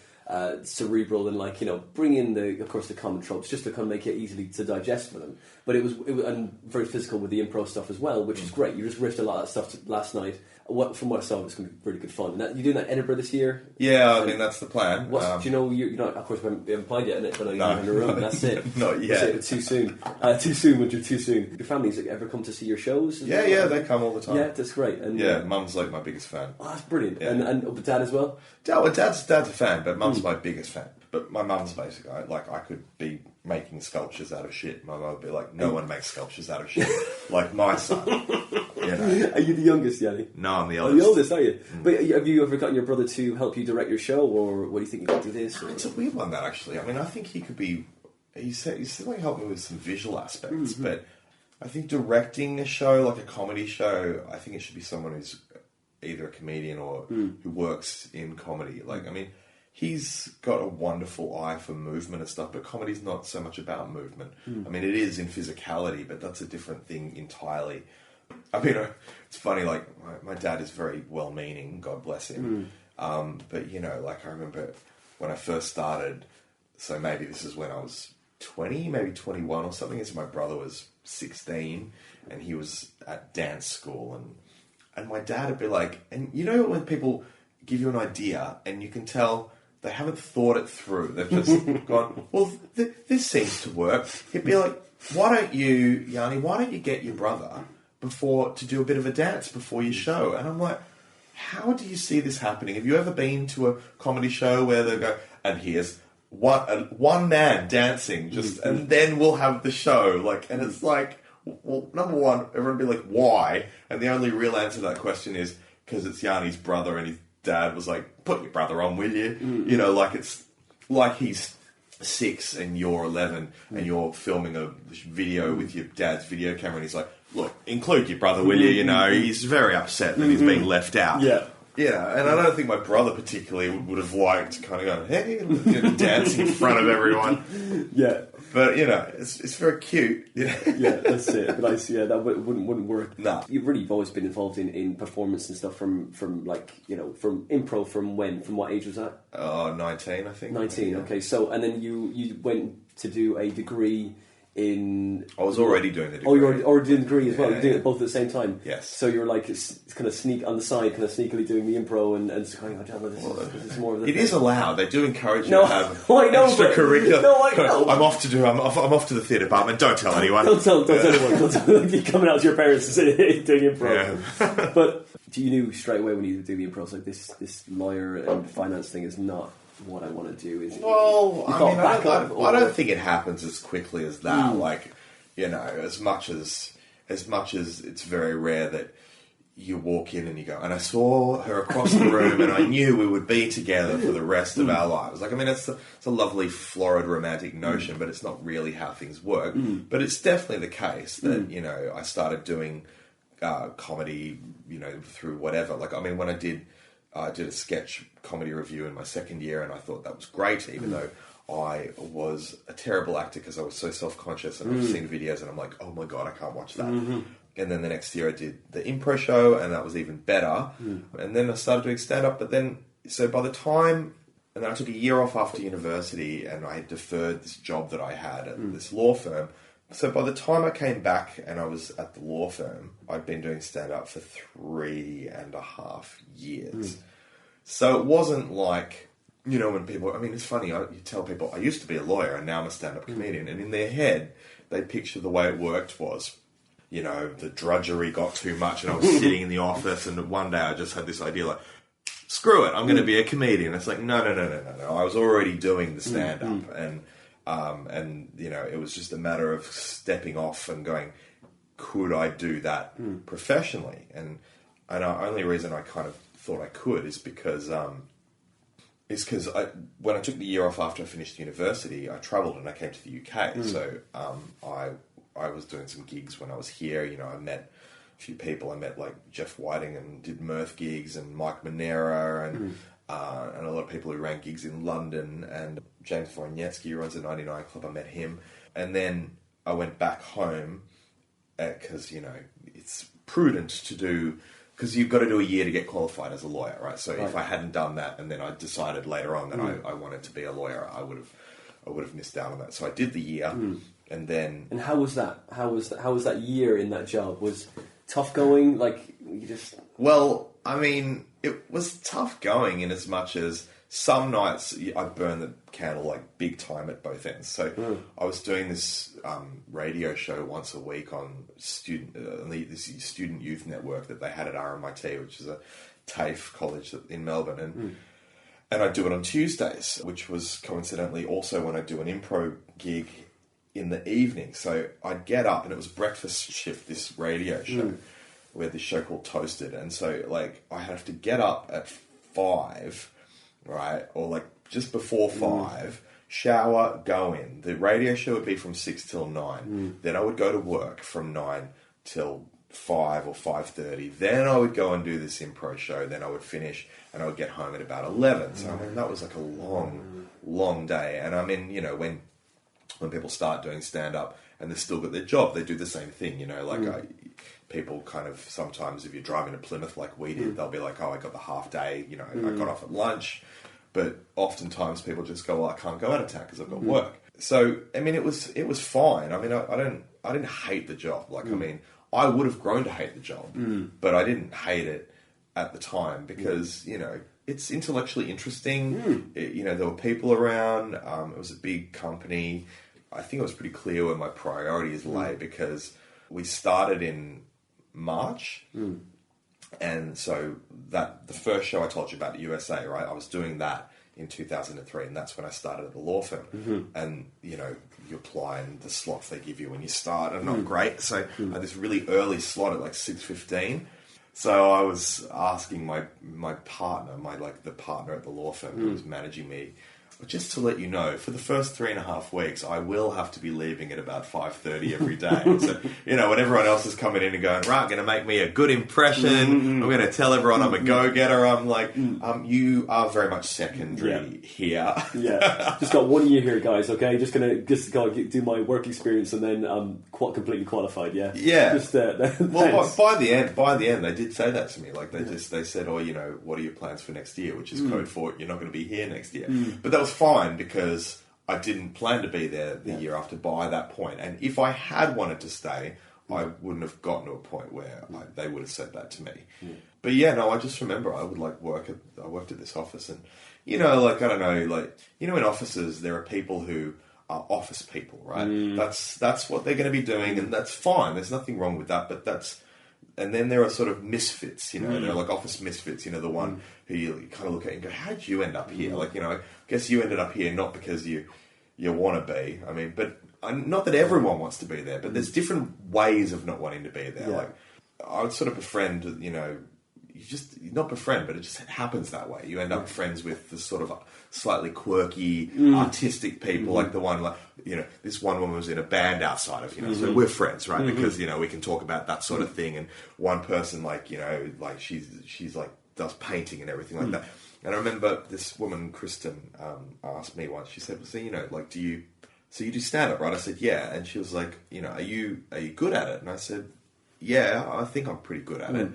cerebral and like, bring in of course the common tropes just to kind of make it easily to digest for them. But it was and very physical with the improv stuff as well, which is great. You just riffed a lot of that stuff last night. From what I saw, it's going to be really good fun. And you're doing that in Edinburgh this year? Yeah, I mean, that's the plan. Do you know, you're not, of course, we haven't applied yet, innit? But you're in a room, and that's it. Not yet. That's it, too soon. Too soon. Your families ever come to see your shows? Yeah, they come all the time. Yeah, that's great. And Mum's like my biggest fan. Oh, that's brilliant. Yeah. And Dad as well? Dad's a fan, but Mum's my biggest fan. But my mum's basically, I could be making sculptures out of shit. My mum would be like, no one makes sculptures out of shit. Like my son. Are you the youngest, Yianni? No, I'm the eldest. eldest. Oh, the oldest, are you? But have you ever gotten your brother to help you direct your show, or what do you think you could do this? Or? It's a weird one, that, actually. I mean, I think he could be... He's certainly helped me with some visual aspects, but I think directing a show, like a comedy show, I think it should be someone who's either a comedian or who works in comedy. Like, I mean... He's got a wonderful eye for movement and stuff, but comedy's not so much about movement. I mean, it is in physicality, but that's a different thing entirely. I mean, it's funny, like, my dad is very well-meaning, God bless him. But, like, I remember when I first started, so maybe this is when I was 20, maybe 21 or something, so my brother was 16, and he was at dance school, and my dad would be like, and when people give you an idea, and you can tell... They haven't thought it through. They've just gone, well, this seems to work. He'd be like, why don't you, Yianni, why don't you get your brother to do a bit of a dance before your show? And I'm like, how do you see this happening? Have you ever been to a comedy show where they go, and here's one man dancing, and then we'll have the show? Like, and it's like, well, number one, everyone would be like, why? And the only real answer to that question is because it's Yianni's brother, and his dad was like, put your brother on, will you? You know, like it's like he's 6 and you're 11 and you're filming a video with your dad's video camera, and he's like, look, include your brother, will you? You know, he's very upset that he's being left out. Yeah. Yeah, and I don't think my brother particularly would have liked kind of going, hey, you know, dancing in front of everyone. Yeah. But, you know, it's very cute. Yeah, that's it. But that wouldn't work. No. You've always been involved in performance and stuff from like, you know, from improv from when? From what age was that? 19, I think. 19, okay. So, and then you went to do a degree in... I was already doing the degree. Oh, you were already doing the degree as well. Yeah, You're doing it both at the same time. Yes. So you're like kind of sneak on the side, kind of sneakily doing the improv and it's kind of this is more of the It is allowed. They do encourage you No, to have I know, extracurricular. No, I know. I'm off to the theatre department. Don't tell anyone. Don't tell anyone. Don't tell, you're coming out to your parents and saying doing improv. Yeah. But you knew straight away when you do the improv, like this lawyer and finance thing is not what I want to do. Is it? Well, You I thought mean, back up, I don't think it happens as quickly as that. Like, you know, as much as it's very rare that you walk in and you go, and I saw her across the room and I knew we would be together for the rest of our lives. Like, I mean, it's a lovely, florid, romantic notion, but it's not really how things work. But it's definitely the case that, you know, I started doing comedy, you know, through whatever. Like, I mean, when I did a sketch comedy review in my second year, and I thought that was great, even though I was a terrible actor because I was so self-conscious, and I've seen videos and I'm like, oh my God, I can't watch that. And then the next year I did the impro show, and that was even better. And then I started doing stand-up, but then, so by the time, and then I took a year off after university, and I had deferred this job that I had at this law firm. So by the time I came back and I was at the law firm, I'd been doing stand-up for 3.5 years. So it wasn't like, you know, when people, I mean, it's funny, you tell people, I used to be a lawyer and now I'm a stand-up comedian. And in their head, they picture the way it worked was, you know, the drudgery got too much and I was sitting in the office, and one day I just had this idea like, screw it, I'm going to be a comedian. It's like, no. I was already doing the stand-up and, you know, it was just a matter of stepping off and going, could I do that professionally? And the only reason I kind of thought I could is because when I took the year off after I finished university, I travelled and I came to the UK. So I was doing some gigs when I was here. You know, I met a few people. I met like Jeff Whiting and did Mirth gigs, and Mike Monero and a lot of people who ran gigs in London, and James Wojniecki, who runs the 99 Club. I met him. And then I went back home because, you know, it's prudent to do, because you've got to do a year to get qualified as a lawyer, right? So if I hadn't done that, and then I decided later on that I wanted to be a lawyer, I would have missed out on that. So I did the year, and then... And how was that? How was that year in that job? Was tough going? Like, you just... Well, I mean, it was tough going in as much as some nights I burned the candle like big time at both ends. So I was doing this radio show once a week on this student youth network that they had at RMIT, which is a TAFE college in Melbourne, and I do it on Tuesdays, which was coincidentally also when I do an improv gig in the evening. So I'd get up, and it was breakfast shift, this radio show, where this show called Toasted, and so like I have to get up at 5, right, or like just before 5, shower, go in. The radio show would be from 6 till 9. Then I would go to work from 9 till 5 or 5:30. Then I would go and do this improv show. Then I would finish, and I would get home at about 11. So I mean, that was like a long day. And I mean, you know, when people start doing stand-up and they've still got their job, they do the same thing, you know, like people kind of, sometimes if you're driving to Plymouth like we did, they'll be like, oh, I got the half day, you know, I got off at lunch. But oftentimes people just go, well, I can't go out of town because I've got work. So, I mean, it was fine. I mean, I didn't hate the job. Like, I mean, I would have grown to hate the job, but I didn't hate it at the time because, you know, it's intellectually interesting. You know, there were people around. It was a big company. I think it was pretty clear where my priorities lay because we started in March. And so the first show I told you about, the USA, right? I was doing that in 2003, and that's when I started at the law firm. And, you apply and the slots they give you when you start are not great. So I had this really early slot at like 6:15. So I was asking my partner, the partner at the law firm who was managing me, just to let you know, for the first 3.5 weeks, I will have to be leaving at about 5:30 every day. So, when everyone else is coming in and going, right, going to make me a good impression. I'm going to tell everyone I'm a go-getter. I'm like, you are very much secondary here. Just got 1 year here, guys, okay? Just going to do my work experience and then I'm completely qualified, yeah? Yeah. Well, by the end, they did say that to me. Like, they said, what are your plans for next year? Which is code for, you're not going to be here next year. But that was fine because I didn't plan to be there the year after by that point. And if I had wanted to stay, I wouldn't have gotten to a point where they would have said that to me. But I just remember I would I worked at this office and, I don't know, in offices there are people who are office people, right? That's what they're going to be doing and that's fine. There's nothing wrong with that, but and then there are sort of misfits, they're like office misfits, the one who you kind of look at and go, how did you end up here? I guess you ended up here not because you want to be. I mean, but not that everyone wants to be there, but there's different ways of not wanting to be there. Like, I would sort of befriend, not befriend, but it just happens that way. You end up friends with the sort of slightly quirky, artistic people, like the one, this one woman was in a band outside of, so we're friends, right? Because, we can talk about that sort of thing. And one person, she's like, does painting and everything like that. And I remember this woman, Kristen, asked me once, she said, well, so you do stand-up, right? I said, yeah. And she was like, are you good at it? And I said, yeah, I think I'm pretty good at it.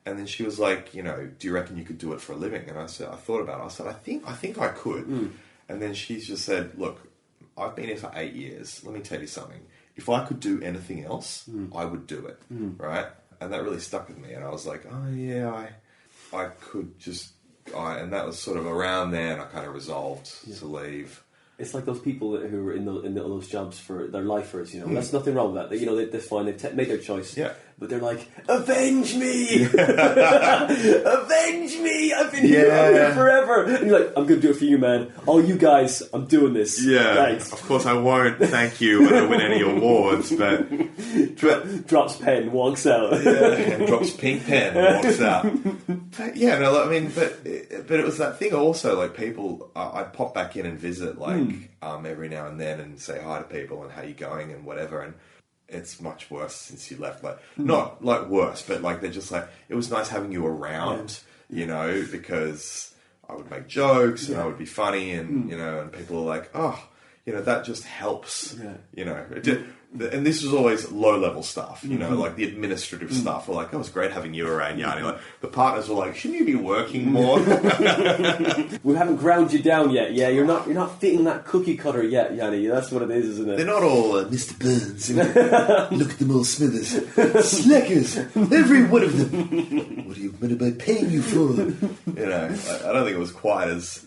And then she was like, do you reckon you could do it for a living? And I said, I thought about it. I said, I think I could. And then she just said, look, I've been here for 8 years. Let me tell you something. If I could do anything else, I would do it, right? And that really stuck with me. And I was like, oh yeah, I could just, and that was sort of around then I kind of resolved to leave. It's like those people who are in those jobs for their lifers, That's nothing wrong with that. They're fine. They've made their choice. Yeah. But they're like, avenge me! Avenge me! I've been here forever! And you're like, I'm going to do it for you, man. Oh, you guys, I'm doing this. Yeah. Thanks. Of course, I won't thank you when I win any awards, but... drops pen, walks out. And drops pink pen, walks out. But, but it was that thing also, like, people... I'd pop back in and visit, every now and then and say hi to people and how you going and whatever, and it's much worse since you left. Not like worse, but they're just like, it was nice having you around, because I would make jokes and I would be funny and, and people are like, oh, that just helps, and this was always low-level stuff, like the administrative stuff. We're like, oh, it's great having you around, Yianni. Like, the partners were like, shouldn't you be working more? We haven't ground you down yet. Yeah, you're not fitting that cookie cutter yet, Yianni. That's what it is, isn't it? They're not all Mr. Burns. Look at them all, Smithers. Slackers. Every one of them. What are you going to be paying you for? I don't think it was quite as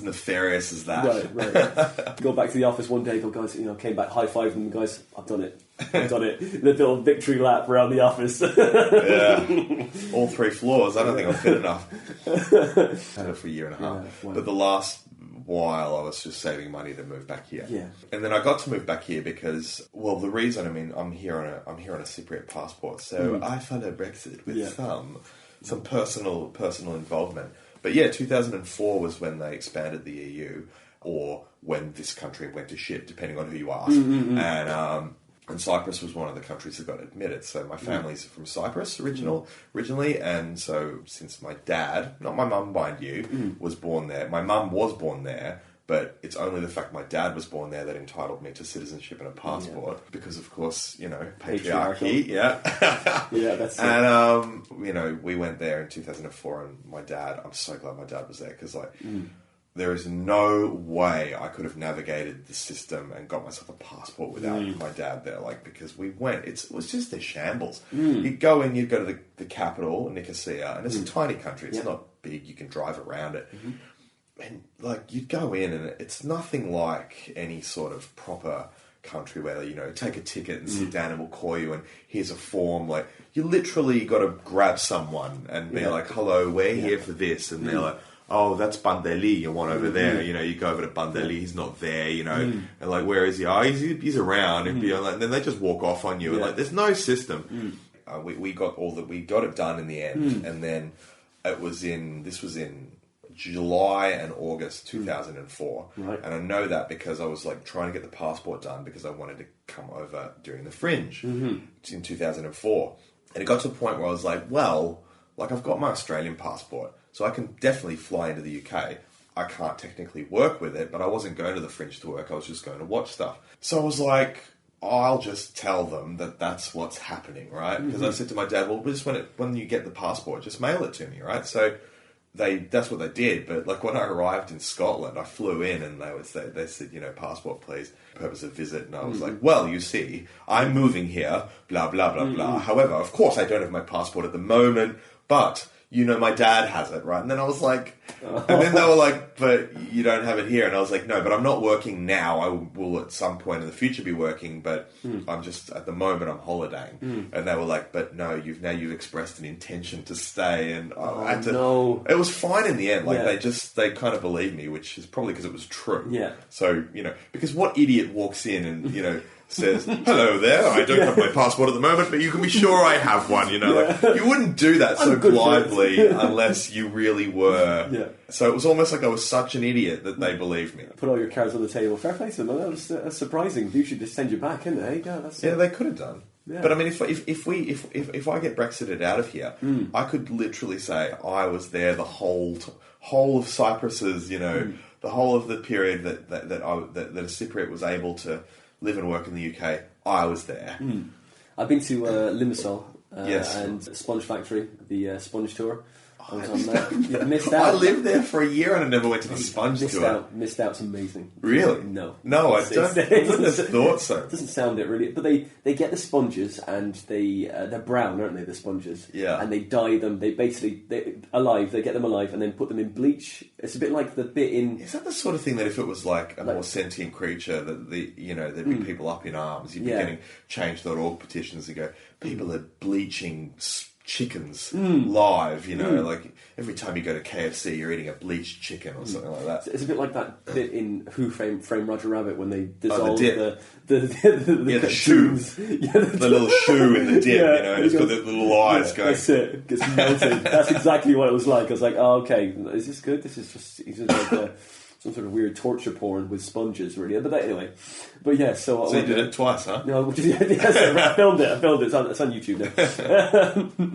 nefarious as that. Right. Go back to the office one day, guys, came back, high-fived them, guys, I've done it. The little victory lap around the office. Yeah. All 3 floors. I don't think I'm fit enough. Had it for a year and a half. But the last while I was just saving money to move back here. Yeah. And then I got to move back here because, the reason, I'm here on a Cypriot passport, so I follow Brexit with some personal involvement. But 2004 was when they expanded the EU, or when this country went to shit, depending on who you ask. And Cyprus was one of the countries that got admitted. So my family's from Cyprus originally, and so since my dad, not my mum, mind you, was born there, my mum was born there, but it's only the fact my dad was born there that entitled me to citizenship and a passport, because of course, patriarchy. Yeah, that's it. And we went there in 2004, and my dad, I'm so glad my dad was there, because there is no way I could have navigated the system and got myself a passport without my dad there, because we went, it was just a shambles. You'd go to the capital, Nicosia, and it's a tiny country, it's not big, you can drive around it. And you'd go in and it's nothing like any sort of proper country where, take a ticket and sit down and we'll call you and here's a form. Like, you literally got to grab someone and be like, hello, we're here for this. And they're like, oh, that's Bandeli, you want over there. You go over to Bandeli, he's not there, and like, where is he? Oh, he's around. And then they just walk off on you. And like, there's no system. We got it done in the end. And then this was in July and August 2004. Right. And I know that because I was like trying to get the passport done because I wanted to come over during the Fringe in 2004. And it got to a point where I was like, well, like I've got my Australian passport, so I can definitely fly into the UK. I can't technically work with it, but I wasn't going to the Fringe to work. I was just going to watch stuff. So I was like, I'll just tell them that that's what's happening, right? Because I said to my dad, well, just when you get the passport, just mail it to me, right? So that's what they did. But like when I arrived in Scotland, I flew in and they said, passport please, purpose of visit. And I was like, well, you see, I'm moving here, blah, blah, blah, blah. However, of course, I don't have my passport at the moment, but my dad has it, right? And then I was like, and then they were like, but you don't have it here. And I was like, no, but I'm not working now. I will at some point in the future be working, but I'm just, at the moment, I'm holidaying. And they were like, but no, you've expressed an intention to stay. And I had to, it was fine in the end. Like they kind of believed me, which is probably because it was true. Yeah. So, because what idiot walks in and, says, hello there, I don't have my passport at the moment, but you can be sure I have one, Like, you wouldn't do that so blithely unless you really were. Yeah. So it was almost like I was such an idiot that they believed me. Put all your cards on the table. Fair play to them. That was surprising. You should just send you back, isn't it? They could have done. Yeah. But I mean, if I get Brexited out of here, I could literally say I was there the whole of Cyprus's, the whole of the period that a Cypriot was able to live and work in the UK. I was there. I've been to Limassol yes. and Sponge Factory, the Sponge Tour. I was on that. You've missed out. I lived there for a year and I never went to the Sponge Tour. Missed out. It's amazing. Really? No. No, I wouldn't have thought so. It doesn't sound it really. But they get the sponges and they're brown, aren't they, the sponges? Yeah. And they dye them. They alive. They get them alive and then put them in bleach. It's a bit like the bit in... Is that the sort of thing that if it was like a more sentient creature, that there'd be people up in arms, you'd be getting change.org petitions and go, people are bleaching chickens live, like every time you go to KFC you're eating a bleached chicken or something like that. It's a bit like that bit in Who Framed Roger Rabbit when they dissolve the shoe. The little shoe in the dip, it's got the little eyes going. That's it. It gets melted. That's exactly what it was like. I was like, oh, okay, is this good? This is just like some sort of weird torture porn with sponges, really. But anyway, so you did it twice, huh? No, yes, I filmed it. It's on YouTube now.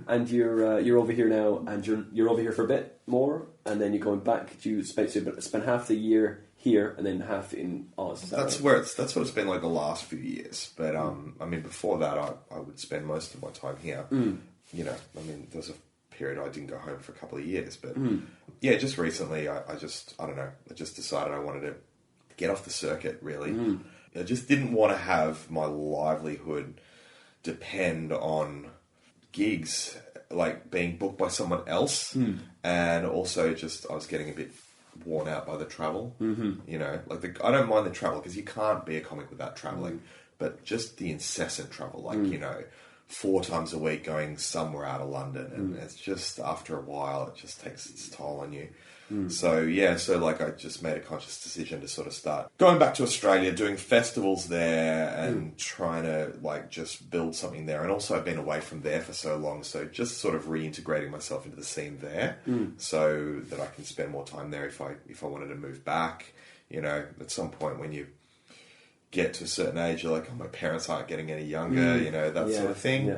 And you're over here now, and you're over here for a bit more, and then you're going back. Do you spend half the year here and then half in Oz? That's what it's been like the last few years. But I mean, before that, I would spend most of my time here. I mean, there was a period I didn't go home for a couple of years, but just recently I don't know, I just decided I wanted to get off the circuit, really. I just didn't want to have my livelihood depend on gigs like being booked by someone else, and also just I was getting a bit worn out by the travel. I don't mind the travel because you can't be a comic without traveling, but just the incessant travel, 4 times a week going somewhere out of London, and it's just, after a while, it just takes its toll on you. So I just made a conscious decision to sort of start going back to Australia, doing festivals there, and trying to just build something there. And also I've been away from there for so long, so just sort of reintegrating myself into the scene there, so that I can spend more time there if I wanted to move back. At some point when you get to a certain age, you're like, oh, my parents aren't getting any younger, that sort of thing. Yeah.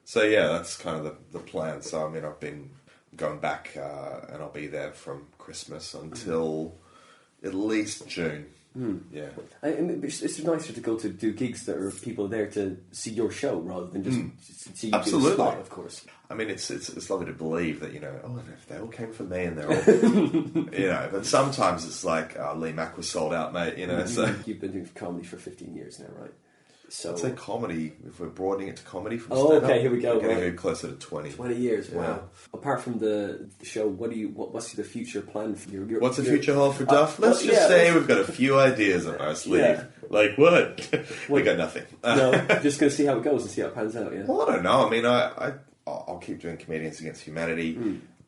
So that's kind of the plan. So I mean, I've been going back, and I'll be there from Christmas until at least June. Yeah, and it's nicer to go to do gigs that are people there to see your show rather than just see you do a spot, of course. I mean, it's lovely to believe that if they all came for me and they're all but sometimes it's like Lee Mack was sold out, mate. So you've been doing comedy for 15 years now, right? So I'd say comedy, if we're broadening it to comedy from Oh, stand-up, okay, here we go, we're right. getting closer to 20. 20 years, wow. Yeah. Apart from the show, what's the future plan for your What's the future hold for Duff? Let's just say we've got a few ideas up our sleeve. Yeah. Like what? We got nothing. No, just going to see how it goes and see how it pans out, yeah. Well, I don't know. I mean, I'll keep doing Comedians Against Humanity.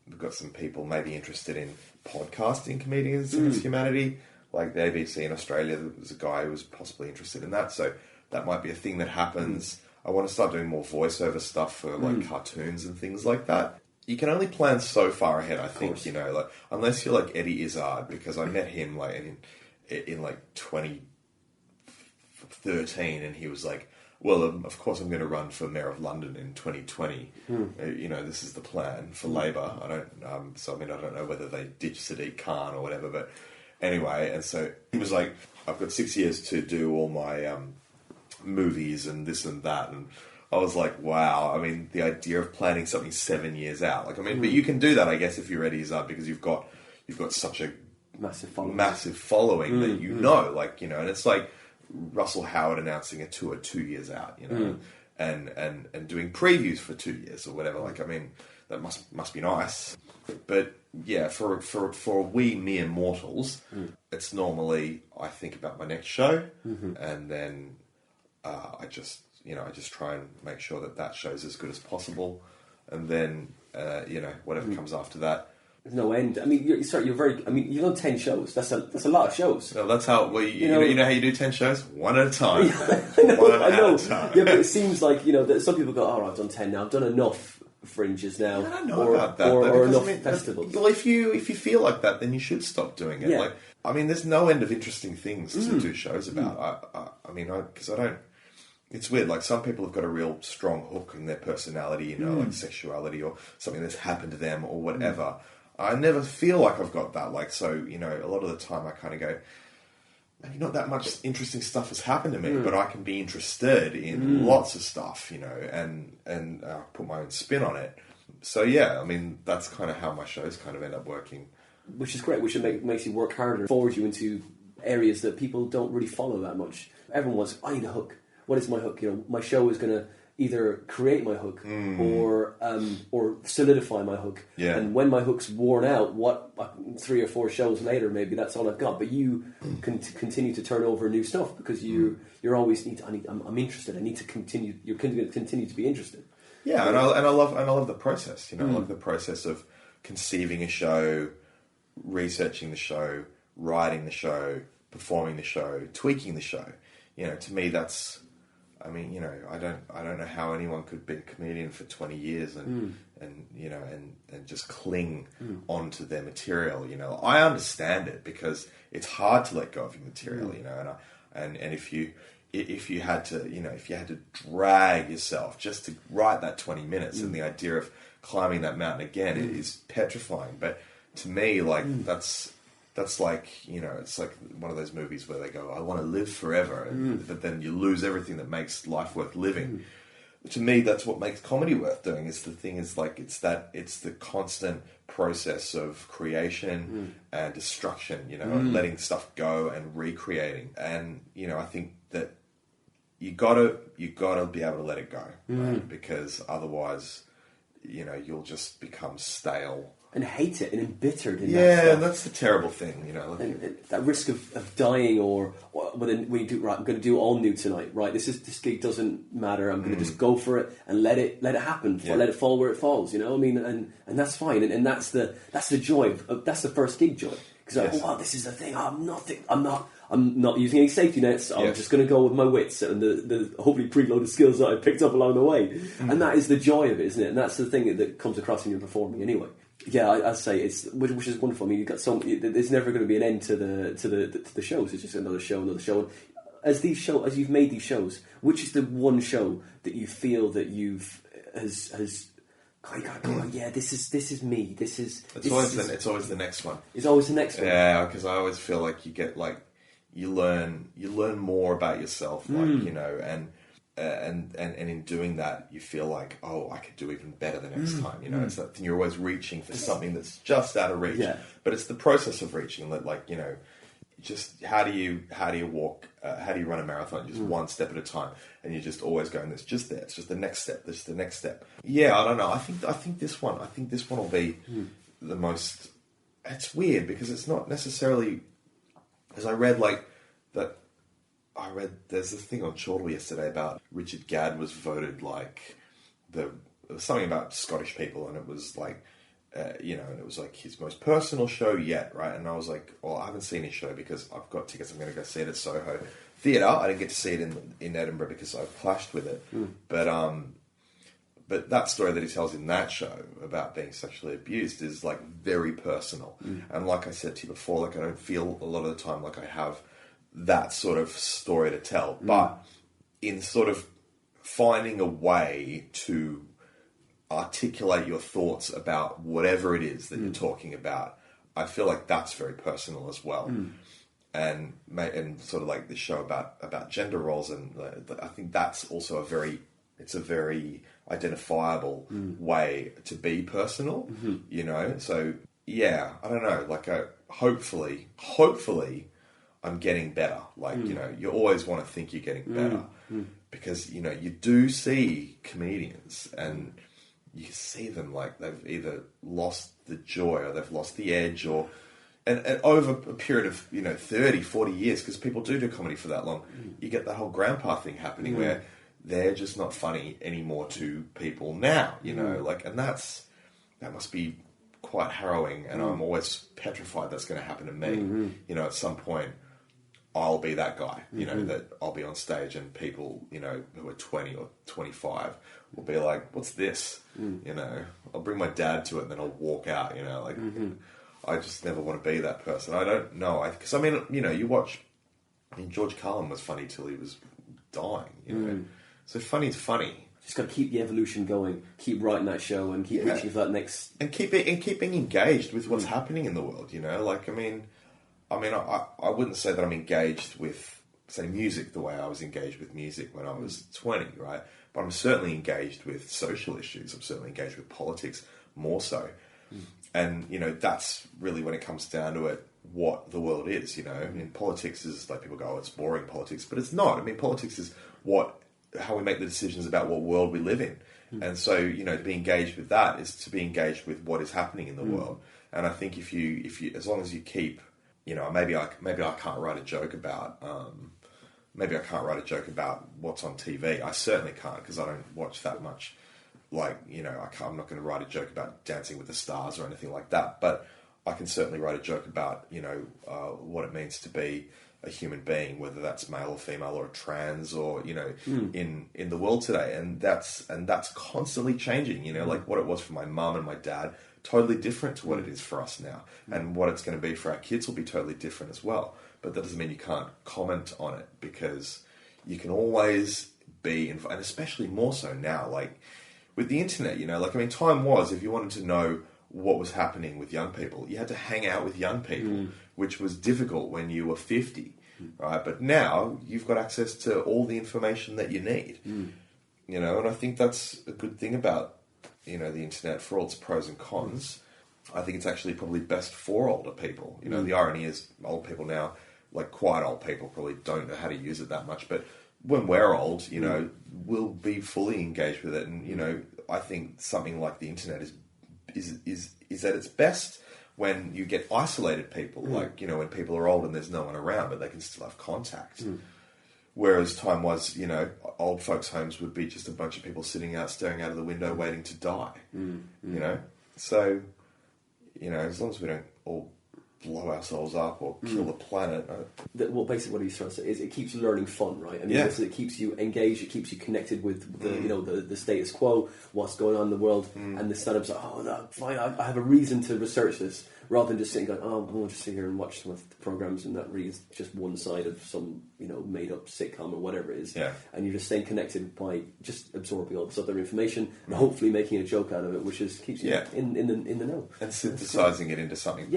We've got some people maybe interested in podcasting Comedians Against Humanity. Like the ABC in Australia, there was a guy who was possibly interested in that. So that might be a thing that happens. I want to start doing more voiceover stuff for like cartoons and things like that. You can only plan so far ahead, I think, you know, like unless you're like Eddie Izzard, because I met him like in like 2013 and he was like, well, of course I'm going to run for Mayor of London in 2020. You know, this is the plan for Labour. I don't know whether they ditch Sadiq Khan or whatever, but anyway, and so he was like, I've got 6 years to do all my movies and this and that, and I was like, wow. I mean, the idea of planning something 7 years out, like, I mean, but you can do that, I guess, if you're Eddie Izzard, because you've got such a massive following that you know, like, you know, and it's like Russell Howard announcing a tour 2 years out, you know, and doing previews for 2 years or whatever. Like, I mean, that must be nice. But yeah, for we mere mortals, it's normally I think about my next show, and then I just try and make sure that show's as good as possible, and then whatever comes after that. There's no end. I mean, you've done 10 shows. That's a lot of shows. No, that's how. Well, you know how you do 10 shows, one at a time. I know. One at a time. Yeah, but it seems like that some people go, "Oh, I've done 10 now. I've done enough Fringes now." I don't know about that. Or enough festivals. Well, if you feel like that, then you should stop doing it. Yeah. Like, I mean, there's no end of interesting things to do shows about. Because I don't. It's weird. Like, some people have got a real strong hook in their personality, you know, like sexuality or something that's happened to them or whatever. I never feel like I've got that. Like, so, you know, a lot of the time I kind of go, maybe not that much interesting stuff has happened to me, but I can be interested in lots of stuff, you know, and put my own spin on it. So, yeah, I mean, that's kind of how my shows kind of end up working. Which is great, which makes you work harder, forward you into areas that people don't really follow that much. Everyone wants, I need a hook. What is my hook? You know, my show is going to either create my hook or solidify my hook. Yeah. And when my hook's worn out, 3 or 4 shows later, maybe that's all I've got. But you can continue to turn over new stuff because you're always I'm interested. I need to continue. You're going to continue to be interested. Yeah, and I love the process. You know, I love the process of conceiving a show, researching the show, writing the show, performing the show, tweaking the show. You know, to me, that's. I mean, you know, I don't know how anyone could be a comedian for 20 years and just cling onto their material. You know, I understand it because it's hard to let go of your material. You know, and if you had to drag yourself just to write that 20 minutes, and the idea of climbing that mountain again is petrifying. But to me, like that's like, you know, it's like one of those movies where they go, I want to live forever, but then you lose everything that makes life worth living. To me, that's what makes comedy worth doing. It's the constant process of creation and destruction, you know, and letting stuff go and recreating. And, you know, I think that you gotta be able to let it go, right? Because otherwise, you know, you'll just become stale. And hate it and embittered in that stuff. Yeah, stuff. That's the terrible thing, you know. And that risk of dying, or when you do, right, I'm going to do all new tonight, right? This gig doesn't matter. I'm going to just go for it and let it happen. Let it fall where it falls. You know, I mean, and that's fine. And that's the joy. That's the first gig joy. Because wow, this is the thing. I'm not using any safety nets. I'm just going to go with my wits and the hopefully preloaded skills that I picked up along the way. And that is the joy of it, isn't it? And that's the thing that comes across when you're performing anyway. Yeah, I'd say which is wonderful. I mean, you've got there's never going to be an end to the shows. It's just another show. As you've made these shows, which is the one show that you feel that has yeah, this is me. It's always the next one. It's always the next one. Yeah, because I always feel like you get you learn more about yourself, like, you know, and in doing that, you feel like, oh, I could do even better the next time. You know, it's that thing, you're always reaching for something that's just out of reach. Yeah. But it's the process of reaching that, like, you know, just how do you walk? How do you run a marathon? Just one step at a time, and you're just always going. It's just there. It's just the next step. This is the next step. Yeah, I don't know. I think this one will be the most. It's weird because it's not necessarily. As I read that. I read there's this thing on Chortle yesterday about Richard Gadd was voted it was something about Scottish people, and it was and it was his most personal show yet, right? And I was like, well, I haven't seen his show because I've got tickets. I'm going to go see it at Soho Theatre. I didn't get to see it in Edinburgh because I clashed with it. But that story that he tells in that show about being sexually abused is very personal. And like I said to you before, I don't feel a lot of the time like I have that sort of story to tell, but in sort of finding a way to articulate your thoughts about whatever it is that you're talking about, I feel like that's very personal as well. And sort of like the show about gender roles, and I think that's also a very identifiable way to be personal, So yeah, I don't know. Hopefully, I'm getting better. You always want to think you're getting better because you do see comedians and you see them they've either lost the joy or they've lost the edge, and over a period of 30, 40 years, because people do comedy for that long, you get that whole grandpa thing happening where they're just not funny anymore to people now, and that must be quite harrowing, and I'm always petrified that's going to happen to me. At some point I'll be that guy, that I'll be on stage and people, who are 20 or 25 will be like, what's this? I'll bring my dad to it and then I'll walk out, I just never want to be that person. I don't know. Because you watch, George Carlin was funny till he was dying, So funny's funny. Just got to keep the evolution going, keep writing that show and keep reaching for that next... And keep being engaged with what's happening in the world, I wouldn't say that I'm engaged with, say, music the way I was engaged with music when I was 20, right? But I'm certainly engaged with social issues. I'm certainly engaged with politics more so. And, that's really when it comes down to it, what the world is, politics is people go, oh, it's boring politics, but it's not. Politics is how we make the decisions about what world we live in. And so, to be engaged with that is to be engaged with what is happening in the world. And I think if you, as long as you keep, maybe I can't write a joke about, what's on TV. I certainly can't because I don't watch that much. I'm not going to write a joke about Dancing with the Stars or anything like that. But I can certainly write a joke about, what it means to be a human being, whether that's male or female or trans or, in the world today. And that's constantly changing, what it was for my mum and my dad, totally different to what it is for us now. And what it's going to be for our kids will be totally different as well. But that doesn't mean you can't comment on it because you can always be, and especially more so now, with the internet, time was, if you wanted to know what was happening with young people, you had to hang out with young people, which was difficult when you were 50, right? But now you've got access to all the information that you need, and I think that's a good thing about, the internet for all its pros and cons. I think it's actually probably best for older people. The irony is old people now, quite old people, probably don't know how to use it that much, but when we're old, we'll be fully engaged with it. And, I think something like the internet is at its best when you get isolated people, when people are old and there's no one around, but they can still have contact. Whereas time was, old folks' homes would be just a bunch of people sitting out, staring out of the window, waiting to die, So, as long as we don't all blow ourselves up or kill the planet. Well, basically what he's trying to say is it keeps learning fun, right? It keeps you engaged, it keeps you connected with the status quo, what's going on in the world, and the stand-up's like, oh, no, fine, I have a reason to research this, rather than just sitting going, oh, I'll just sit here and watch some of the programs, and that really is just one side of some, made-up sitcom or whatever it is. Yeah. And you're just staying connected by just absorbing all this other information and hopefully making a joke out of it, which keeps you in the know. And synthesizing it into something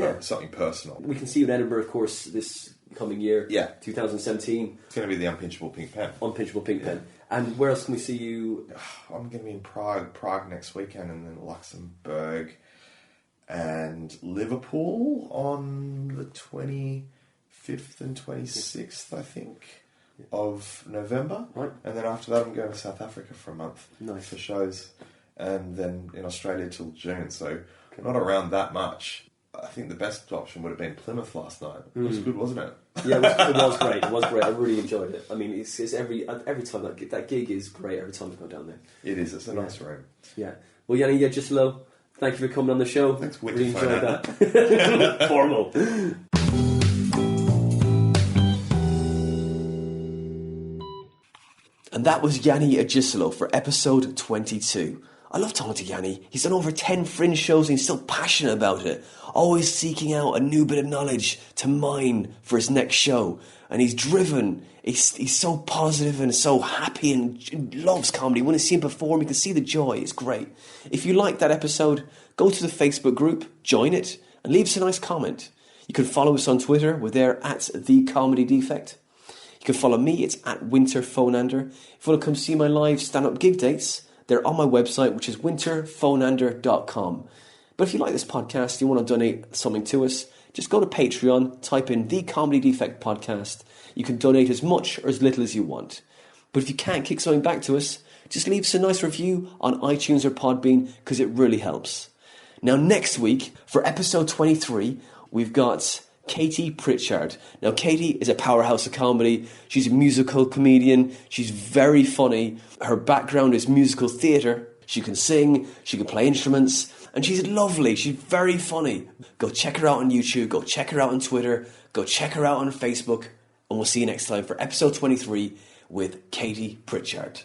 personal. We can see you in Edinburgh, of course, this coming year, 2017. It's going to be the Unpinchable Pink Pen. Unpinchable Pink Pen. And where else can we see you? I'm going to be in Prague next weekend, and then Luxembourg and Liverpool on the 25th 25th and 26th, I think, of November. Right. And then after that, I'm going to South Africa for a month for shows. And then in Australia till June. So not around that much. I think the best option would have been Plymouth last night. It was good, wasn't it? Yeah, it was great. It was great. I really enjoyed it. I mean, it's every time that gig is great. Every time I go down there, it is. It's a nice room. Yeah. Well, Yianni Agisilo, thank you for coming on the show. Thanks, really enjoyed that. Formal. And that was Yianni Agisilo for episode 22. I love talking to Yianni. He's done over 10 Fringe shows and he's still passionate about it. Always seeking out a new bit of knowledge to mine for his next show. And he's driven. He's so positive and so happy and loves comedy. When you see him perform, you can see the joy. It's great. If you like that episode, go to the Facebook group, join it, and leave us a nice comment. You can follow us on Twitter. We're there at The Comedy Defect. You can follow me. It's at Winter Phonander. If you want to come see my live stand-up gig dates, they're on my website, which is winterphonander.com. But if you like this podcast, you want to donate something to us, just go to Patreon, type in The Comedy Defect Podcast. You can donate as much or as little as you want. But if you can't kick something back to us, just leave us a nice review on iTunes or Podbean, because it really helps. Now, next week, for episode 23, we've got Katie Pritchard. Now, Katie is a powerhouse of comedy. She's a musical comedian. She's very funny. Her background is musical theatre. She can sing. She can play instruments. And she's lovely. She's very funny. Go check her out on YouTube. Go check her out on Twitter. Go check her out on Facebook. And we'll see you next time for episode 23 with Katie Pritchard.